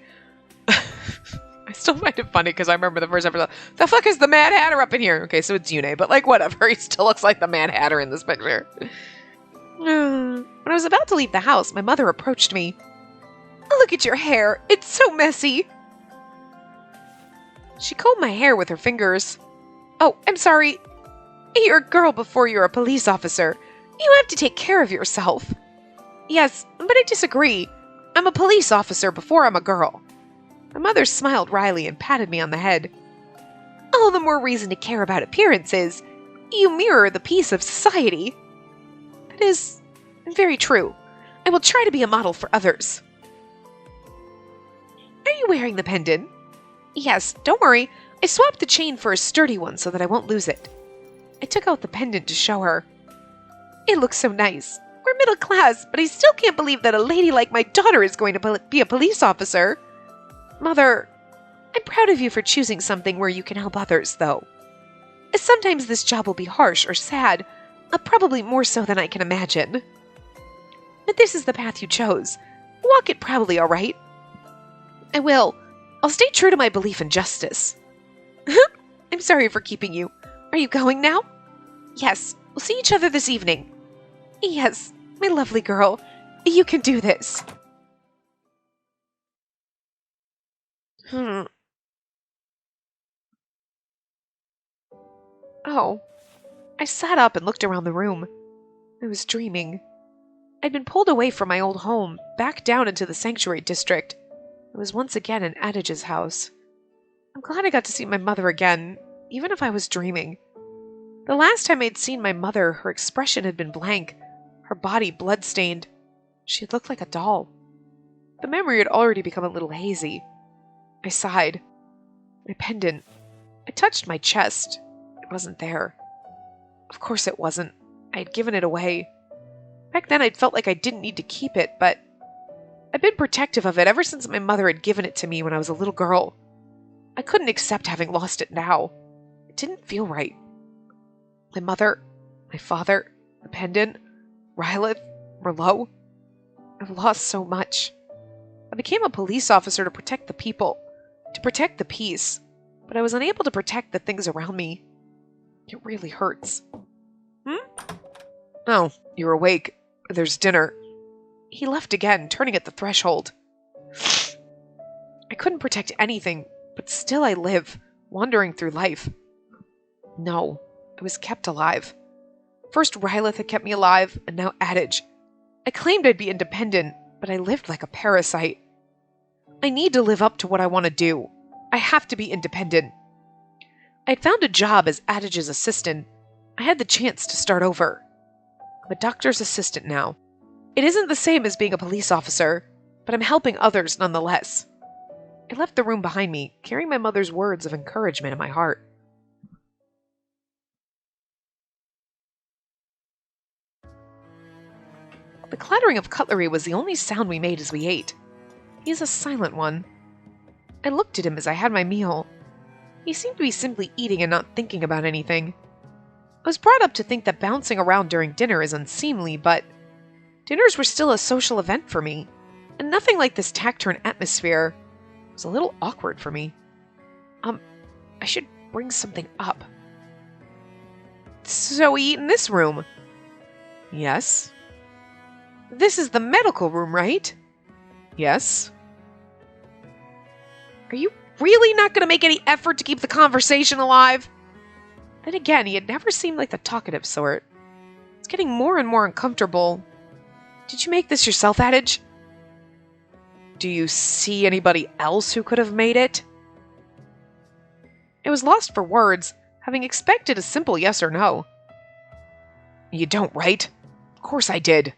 I still find it funny because I remember the first episode. The fuck is the Mad Hatter up in here? Okay, so it's Yune, but like whatever. He still looks like the Mad Hatter in this picture. When I was about to leave the house, my mother approached me. "Look at your hair. It's so messy." She combed my hair with her fingers. "Oh, I'm sorry. You're a girl before you're a police officer. You have to take care of yourself." "Yes, but I disagree. I'm a police officer before I'm a girl." My mother smiled wryly and patted me on the head. "All the more reason to care about appearances. You mirror the peace of society." "That is very true. I will try to be a model for others." "Are you wearing the pendant?" "Yes, don't worry. I swapped the chain for a sturdy one so that I won't lose it." I took out the pendant to show her. "It looks so nice. We're middle class, but I still can't believe that a lady like my daughter is going to be a police officer." "Mother, I'm proud of you for choosing something where you can help others, though. Sometimes this job will be harsh or sad, probably more so than I can imagine. But this is the path you chose. Walk it proudly, all right?" "I will. I'll stay true to my belief in justice." "I'm sorry for keeping you. Are you going now?" "Yes, we'll see each other this evening." "Yes, my lovely girl. You can do this." Oh. I sat up and looked around the room. I was dreaming. I'd been pulled away from my old home, back down into the sanctuary district. I was once again in Adage's house. I'm glad I got to see my mother again, even if I was dreaming. The last time I'd seen my mother, her expression had been blank, her body blood-stained. She had looked like a doll. The memory had already become a little hazy. I sighed. My pendant. I touched my chest. It wasn't there. Of course it wasn't. I had given it away. Back then I'd felt like I didn't need to keep it, but I'd been protective of it ever since my mother had given it to me when I was a little girl. I couldn't accept having lost it now. It didn't feel right. My mother, my father, the pendant, Rylith, Merlot. I've lost so much. I became a police officer to protect the people, to protect the peace, but I was unable to protect the things around me. It really hurts. Oh, you're awake. There's dinner. He left again, turning at the threshold. I couldn't protect anything, but still I live, wandering through life. No, I was kept alive. First Rylith had kept me alive, and now Adage. I claimed I'd be independent, but I lived like a parasite. I need to live up to what I want to do. I have to be independent. I had found a job as Adage's assistant. I had the chance to start over. I'm a doctor's assistant now. It isn't the same as being a police officer, but I'm helping others nonetheless. I left the room behind me, carrying my mother's words of encouragement in my heart. The clattering of cutlery was the only sound we made as we ate. He's a silent one. I looked at him as I had my meal. He seemed to be simply eating and not thinking about anything. I was brought up to think that bouncing around during dinner is unseemly, but dinners were still a social event for me, and nothing like this taciturn atmosphere. It was a little awkward for me. I should bring something up. So we eat in this room? Yes. This is the medical room, right? Yes. Are you really not going to make any effort to keep the conversation alive? Then again, he had never seemed like the talkative sort. It's getting more and more uncomfortable. Did you make this yourself, Adage? Do you see anybody else who could have made it? I was lost for words, having expected a simple yes or no. You don't, right? Of course I did.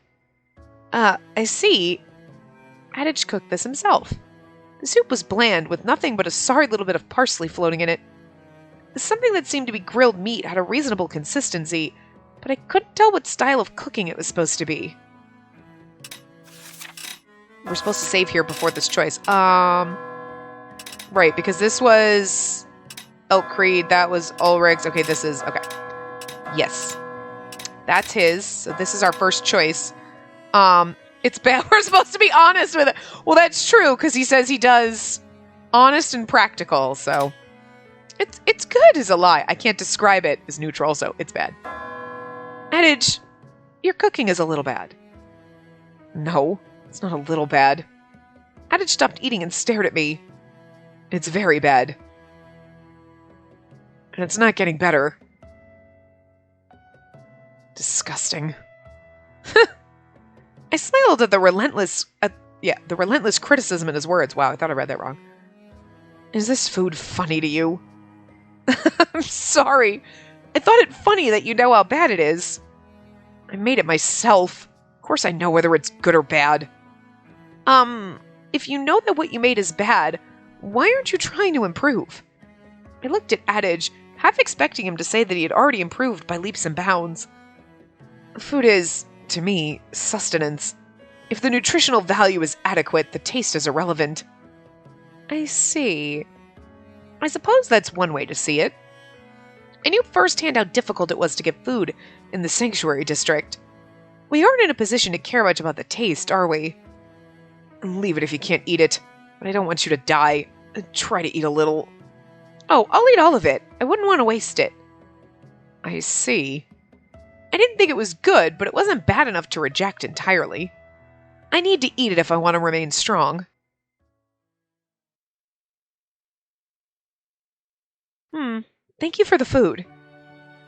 I see. Adage cooked this himself. The soup was bland, with nothing but a sorry little bit of parsley floating in it. Something that seemed to be grilled meat had a reasonable consistency, but I couldn't tell what style of cooking it was supposed to be. We're supposed to save here before this choice. Right, because this was Elk Creed, that was Ulrich's. Okay, this is, okay. Yes. That's his, so this is our first choice. It's bad. We're supposed to be honest with it. Well, that's true, because he says he does honest and practical, so it's good is a lie. I can't describe it as neutral, so it's bad. Adage, your cooking is a little bad. No, it's not a little bad. Adage stopped eating and stared at me. It's very bad. And it's not getting better. Disgusting. I smiled at the relentless criticism in his words. Wow, I thought I read that wrong. Is this food funny to you? I'm sorry. I thought it funny that you know how bad it is. I made it myself. Of course I know whether it's good or bad. If you know that what you made is bad, why aren't you trying to improve? I looked at Adage, half expecting him to say that he had already improved by leaps and bounds. Food is, to me, sustenance. If the nutritional value is adequate, the taste is irrelevant. I see. I suppose that's one way to see it. I knew firsthand how difficult it was to get food in the sanctuary district. We aren't in a position to care much about the taste, are we? Leave it if you can't eat it, but I don't want you to die. Try to eat a little. Oh, I'll eat all of it. I wouldn't want to waste it. I see. I didn't think it was good, but it wasn't bad enough to reject entirely. I need to eat it if I want to remain strong. Thank you for the food.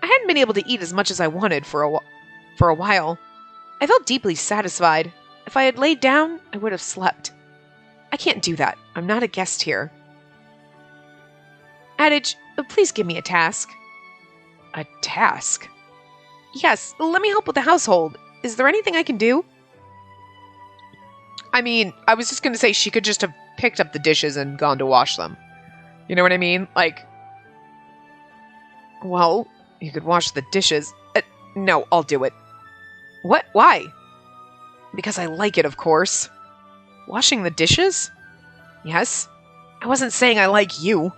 I hadn't been able to eat as much as I wanted for a while. I felt deeply satisfied. If I had laid down, I would have slept. I can't do that. I'm not a guest here. Adage, please give me a task. A task? Yes, let me help with the household. Is there anything I can do? I mean, I was just going to say she could just have picked up the dishes and gone to wash them. You know what I mean? Like, well, you could wash the dishes. No, I'll do it. What? Why? Because I like it, of course. Washing the dishes? Yes. I wasn't saying I like you.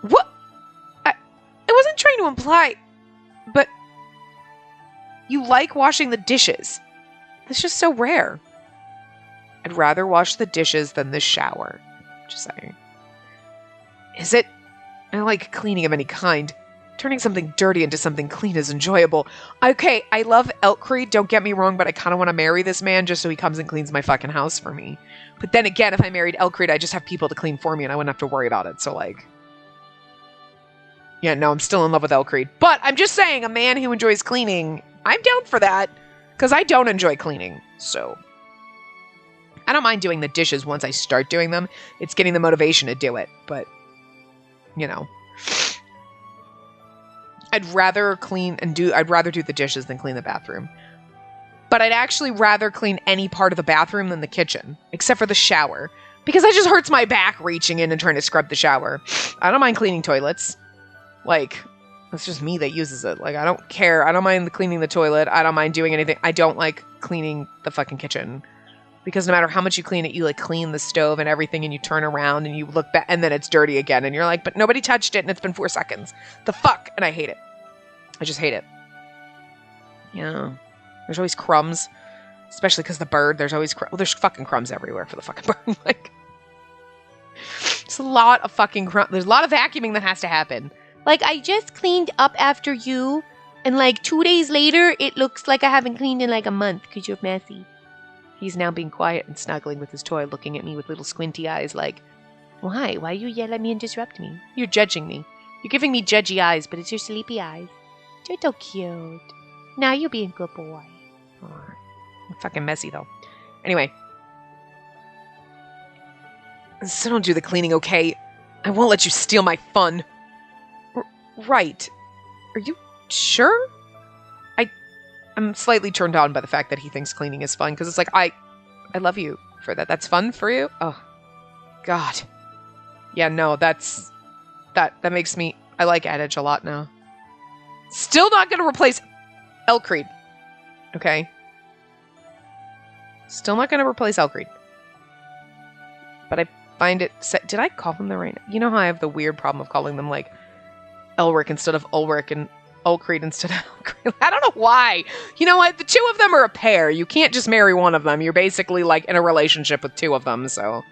What? I wasn't trying to imply... But... You like washing the dishes. That's just so rare. I'd rather wash the dishes than the shower. Just saying. Is it? I like cleaning of any kind. Turning something dirty into something clean is enjoyable. Okay, I love Elk Creed, don't get me wrong, but I kind of want to marry this man just so he comes and cleans my fucking house for me. But then again, if I married Elk Creed, I'd just have people to clean for me and I wouldn't have to worry about it. So, like... Yeah, no, I'm still in love with Elk Creed. But I'm just saying, a man who enjoys cleaning, I'm down for that. Because I don't enjoy cleaning, so... I don't mind doing the dishes once I start doing them. It's getting the motivation to do it, but... You know... I'd rather do the dishes than clean the bathroom. but I'd actually rather clean any part of the bathroom than the kitchen, except for the shower, because it just hurts my back reaching in and trying to scrub the shower. I don't mind cleaning toilets. Like, it's just me that uses it. Like, I don't care. I don't mind cleaning the toilet. I don't mind doing anything. I don't like cleaning the fucking kitchen. Because no matter how much you clean it, you like clean the stove and everything and you turn around and you look back and then it's dirty again. And you're like, but nobody touched it and it's been 4 seconds. The fuck? And I hate it. I just hate it. Yeah. There's always crumbs. Especially because the bird, there's always well, there's fucking crumbs everywhere for the fucking bird. Like, it's a lot of fucking crumbs. There's a lot of vacuuming that has to happen. Like, I just cleaned up after you, and like 2 days later, it looks like I haven't cleaned in like a month because you're messy. He's now being quiet and snuggling with his toy, looking at me with little squinty eyes like, why? Why you yell at me and disrupt me? You're judging me. You're giving me judgy eyes, but But it's your sleepy eyes. You're so cute. Now you're being a good boy. I'm fucking messy, though. Anyway. So don't do the cleaning, okay? I won't let you steal my fun. Right. Are you sure? I'm slightly turned on by the fact that he thinks cleaning is fun, because it's like, I love you for that. That's fun for you? Oh, God. Yeah, no, that makes me, I like Adage a lot now. Still not going to replace Elcreed. Okay? Still not going to replace Elcreed. But I find it, did I call them the right name? You know how I have the weird problem of calling them, like, Elric instead of Ulrich, and Ulcreed instead of Elcreed. I don't know why. You know what? The two of them are a pair. You can't just marry one of them. You're basically like in a relationship with two of them, so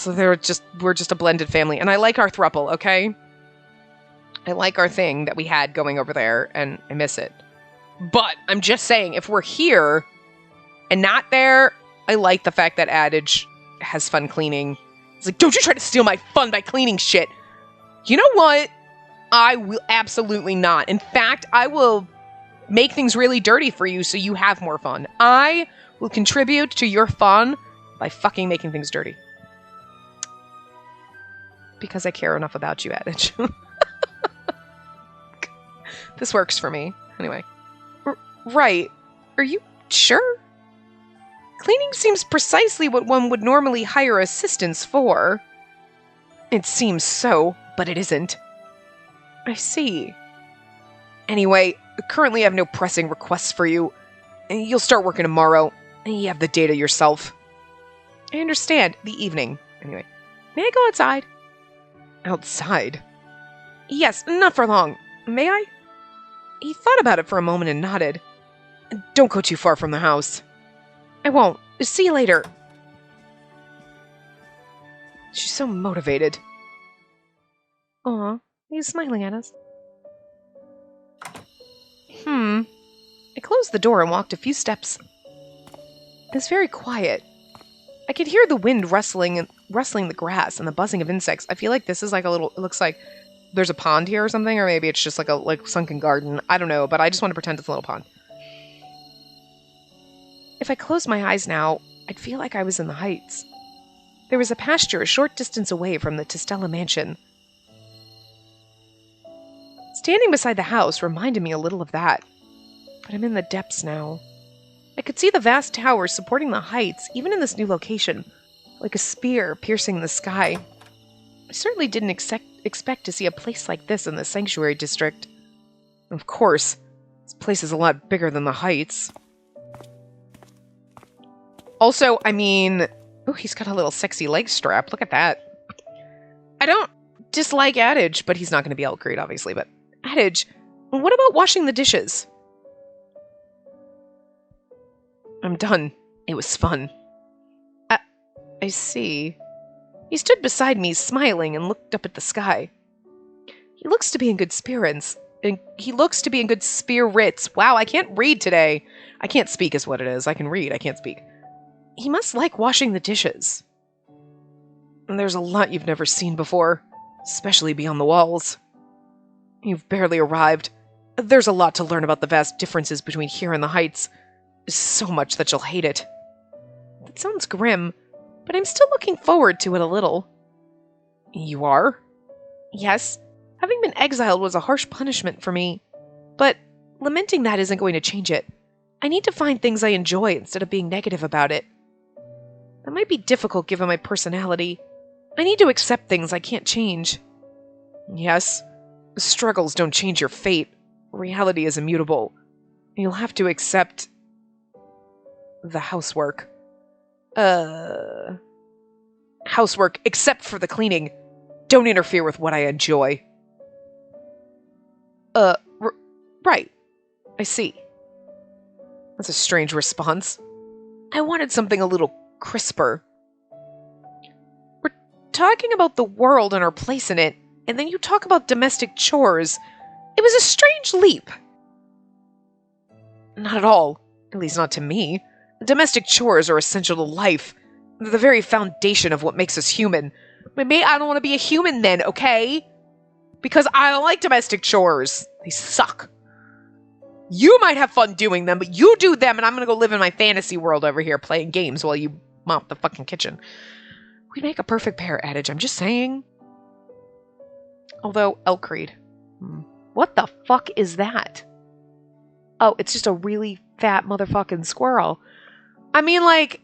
we're just a blended family. And I like our throuple, okay? I like our thing that we had going over there, and I miss it. But I'm just saying, if we're here and not there, I like the fact that Adage has fun cleaning. It's like, don't you try to steal my fun by cleaning shit. You know what? I will absolutely not. In fact, I will make things really dirty for you so you have more fun. I will contribute to your fun by fucking making things dirty. Because I care enough about you, Adage. This works for me. Anyway. Right. Are you sure? Cleaning seems precisely what one would normally hire assistants for. It seems so, but it isn't. I see. Anyway, currently I have no pressing requests for you. You'll start working tomorrow. You have the data yourself. I understand. The evening. Anyway. May I go outside? Outside? Yes, not for long. May I? He thought about it for a moment and nodded. Don't go too far from the house. I won't. See you later. She's so motivated. Aw, he's smiling at us. I closed the door and walked a few steps. It was very quiet. I could hear the wind rustling the grass and the buzzing of insects. I feel like this is like a little, it looks like there's a pond here or something, or maybe it's just like a sunken garden. I don't know, but I just want to pretend it's a little pond. If I closed my eyes now, I'd feel like I was in the Heights. There was a pasture a short distance away from the Testella mansion. Standing beside the house reminded me a little of that. But I'm in the depths now. I could see the vast towers supporting the heights, even in this new location, like a spear piercing the sky. I certainly didn't expect to see a place like this in the sanctuary district. Of course, this place is a lot bigger than the heights. Also, I mean, oh, he's got a little sexy leg strap. Look at that. I don't dislike Adage, but he's not going to be Elcreed, obviously. But Adage, what about washing the dishes? I'm done. It was fun. I see. He stood beside me, smiling, and looked up at the sky. He looks to be in good spirits. Wow, I can't read today. I can't speak is what it is. I can read, I can't speak. He must like washing the dishes. And there's a lot you've never seen before, especially beyond the walls. You've barely arrived. There's a lot to learn about the vast differences between here and the Heights. So much that you'll hate it. It sounds grim, but I'm still looking forward to it a little. You are? Yes. Having been exiled was a harsh punishment for me, but lamenting that isn't going to change it. I need to find things I enjoy instead of being negative about it. That might be difficult given my personality. I need to accept things I can't change. Yes, struggles don't change your fate. Reality is immutable. You'll have to accept the housework. Housework, except for the cleaning. Don't interfere with what I enjoy. Right. I see. That's a strange response. I wanted something a little crisper. We're talking about the world and our place in it, and then you talk about domestic chores. It was a strange leap. Not at all. At least not to me. Domestic chores are essential to life. They're the very foundation of what makes us human. Maybe I don't want to be a human then, okay? Because I don't like domestic chores. They suck. You might have fun doing them, but you do them, and I'm gonna go live in my fantasy world over here playing games while you mop the fucking kitchen. We make a perfect pair, Adage, I'm just saying. Although, Elcreed. What the fuck is that? Oh, it's just a really fat motherfucking squirrel. I mean, like,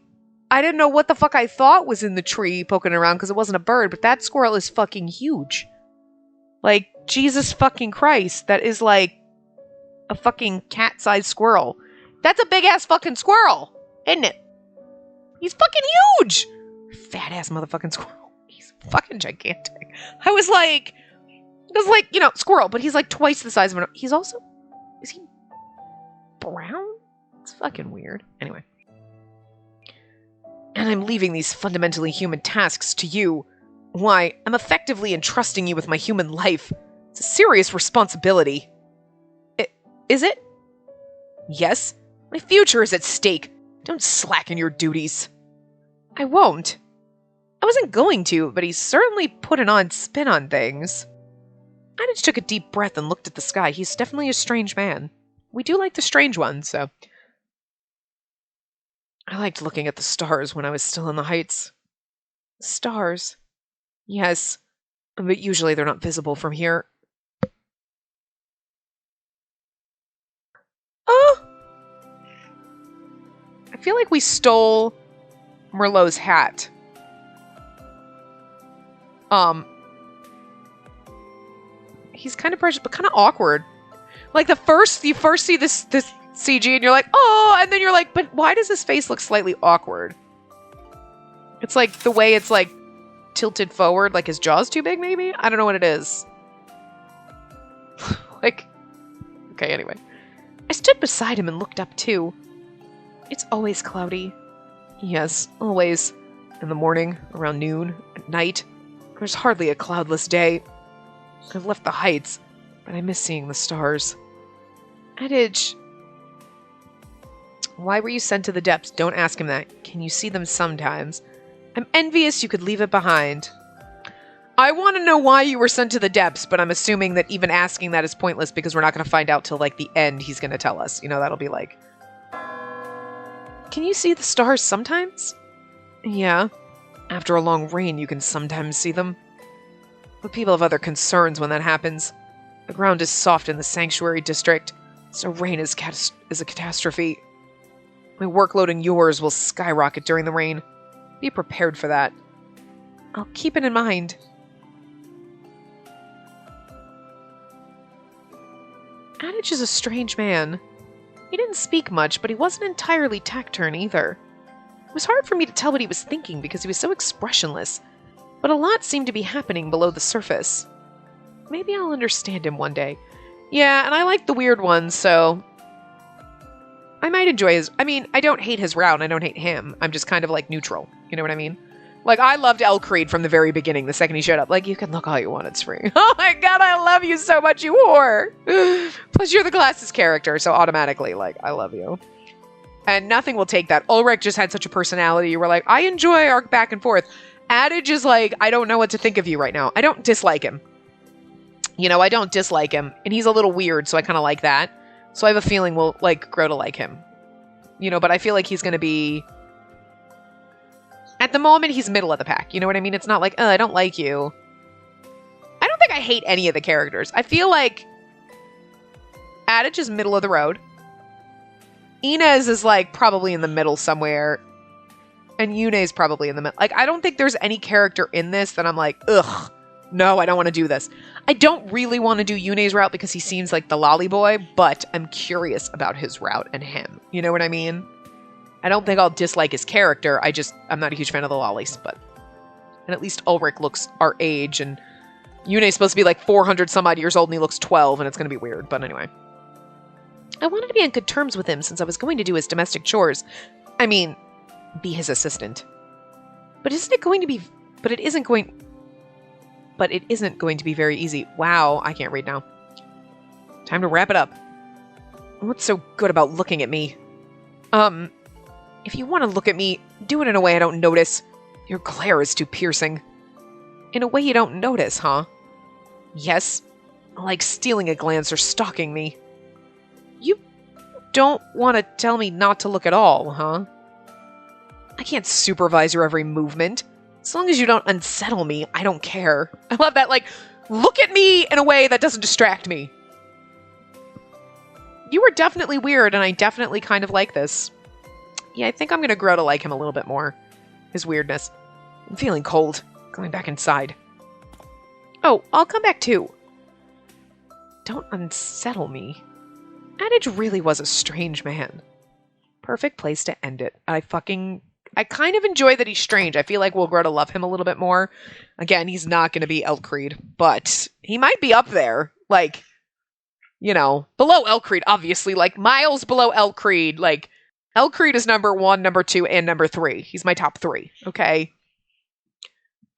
I didn't know what the fuck I thought was in the tree poking around because it wasn't a bird, but that squirrel is fucking huge. Like, Jesus fucking Christ, that is like a fucking cat-sized squirrel. That's a big-ass fucking squirrel, isn't it? He's fucking huge! Fat-ass motherfucking squirrel. He's fucking gigantic. I was like, you know, squirrel, but he's like twice the size of an... He's also... Is he brown? It's fucking weird. Anyway. And I'm leaving these fundamentally human tasks to you. Why, I'm effectively entrusting you with my human life. It's a serious responsibility. Is it? Yes. My future is at stake. Don't slacken your duties. I won't. I wasn't going to, but he's certainly put an odd spin on things. Adage took a deep breath and looked at the sky. He's definitely a strange man. We do like the strange ones, so... I liked looking at the stars when I was still in the heights. Stars. Yes, but usually they're not visible from here. Oh! I feel like we stole Merlot's hat. He's kind of precious, but kind of awkward. Like you first see this CG and you're like, oh, and then you're like, but why does his face look slightly awkward? It's like the way it's like tilted forward, like his jaw's too big, maybe? I don't know what it is. Like, okay, anyway. I stood beside him and looked up too. It's always cloudy. Yes, always. In the morning, around noon, at night. There's hardly a cloudless day. I've left the heights, but I miss seeing the stars. Adage. Why were you sent to the depths? Don't ask him that. Can you see them sometimes? I'm envious you could leave it behind. I want to know why you were sent to the depths, but I'm assuming that even asking that is pointless because we're not going to find out till like the end he's going to tell us. You know, that'll be like... Can you see the stars sometimes? Yeah. After a long rain, you can sometimes see them. But people have other concerns when that happens. The ground is soft in the sanctuary district, so rain is a catastrophe. My workload and yours will skyrocket during the rain. Be prepared for that. I'll keep it in mind. Adage is a strange man. He didn't speak much, but he wasn't entirely taciturn either. It was hard for me to tell what he was thinking because he was so expressionless, but a lot seemed to be happening below the surface. Maybe I'll understand him one day. Yeah, and I like the weird ones, so... I might enjoy his... I mean, I don't hate his route, I don't hate him. I'm just kind of, like, neutral. You know what I mean? Like, I loved Elcreed from the very beginning, the second he showed up. Like, you can look all you want, it's free. Oh my god, I love you so much, you whore! Plus, you're the glasses character, so automatically, like, I love you. And nothing will take that. Ulrich just had such a personality. You were like, I enjoy our back and forth. Adage is like, I don't know what to think of you right now. I don't dislike him. You know, I don't dislike him. And he's a little weird, so I kind of like that. So I have a feeling we'll, like, grow to like him. You know, but I feel like he's going to be... At the moment, he's middle of the pack. You know what I mean? It's not like, oh, I don't like you. I don't think I hate any of the characters. I feel like Adage is middle of the road. Inez is like probably in the middle somewhere. And Yune's probably in the middle. Like, I don't think there's any character in this that I'm like, ugh, no, I don't want to do this. I don't really want to do Yune's route because he seems like the lolly boy, but I'm curious about his route and him. You know what I mean? I don't think I'll dislike his character. I'm not a huge fan of the lollies, but. And at least Ulrich looks our age, and Yune's supposed to be like 400 some odd years old, and he looks 12, and it's going to be weird. But anyway. I wanted to be on good terms with him since I was going to do his domestic chores. I mean, be his assistant. But it isn't going to be very easy. Wow, I can't read now. Time to wrap it up. What's so good about looking at me? If you want to look at me, do it in a way I don't notice. Your glare is too piercing. In a way you don't notice, huh? Yes, like stealing a glance or stalking me. You don't want to tell me not to look at all, huh? I can't supervise your every movement. As long as you don't unsettle me, I don't care. I love that, like, look at me in a way that doesn't distract me. You were definitely weird, and I definitely kind of like this. Yeah, I think I'm going to grow to like him a little bit more. His weirdness. I'm feeling cold. Going back inside. Oh, I'll come back too. Don't unsettle me. Adage really was a strange man. Perfect place to end it. I kind of enjoy that he's strange. I feel like we'll grow to love him a little bit more. Again, he's not going to be Elcreed, but he might be up there. Like, you know, below Elcreed, obviously. Like, miles below Elcreed. Like, Elcreed is number 1, number 2, and number 3. He's my top 3, okay?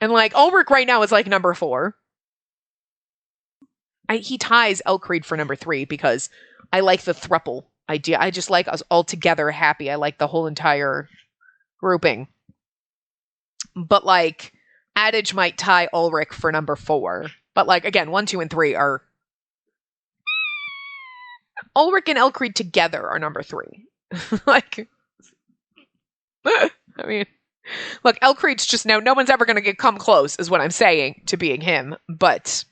And, like, Ulrich right now is, like, number 4. He ties Elcreed for number 3 because I like the thruple idea. I just like us all together happy. I like the whole entire grouping. But, like, Adage might tie Ulrich for number 4. But, like, again, 1, 2, and 3 are... Ulrich and Elcreed together are number 3. Like... I mean... Look, Elcreed's just now... No one's ever going to come close, is what I'm saying, to being him. But...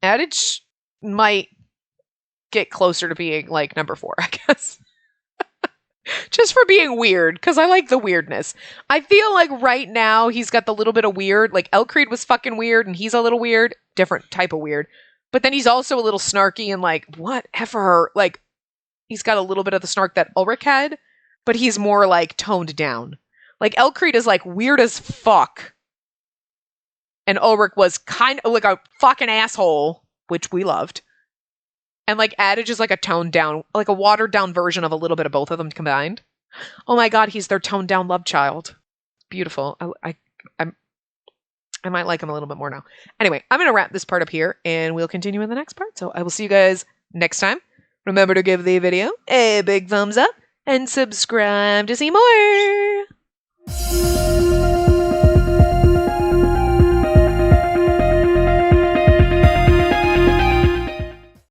Adage might get closer to being, like, number 4, I guess. Just for being weird, because I like the weirdness. I feel like right now he's got the little bit of weird. Like, Elcreed was fucking weird, and he's a little weird. Different type of weird. But then he's also a little snarky and, like, whatever. Like, he's got a little bit of the snark that Ulrich had, but he's more, like, toned down. Like, Elcreed is, like, weird as fuck. And Ulrich was kind of like a fucking asshole, which we loved. And, like, Adage is like a toned down, like a watered down version of a little bit of both of them combined. Oh my god, he's their toned down love child. Beautiful. I might like him a little bit more now. Anyway, I'm going to wrap this part up here, and we'll continue in the next part. So I will see you guys next time. Remember to give the video a big thumbs up, and subscribe to see more.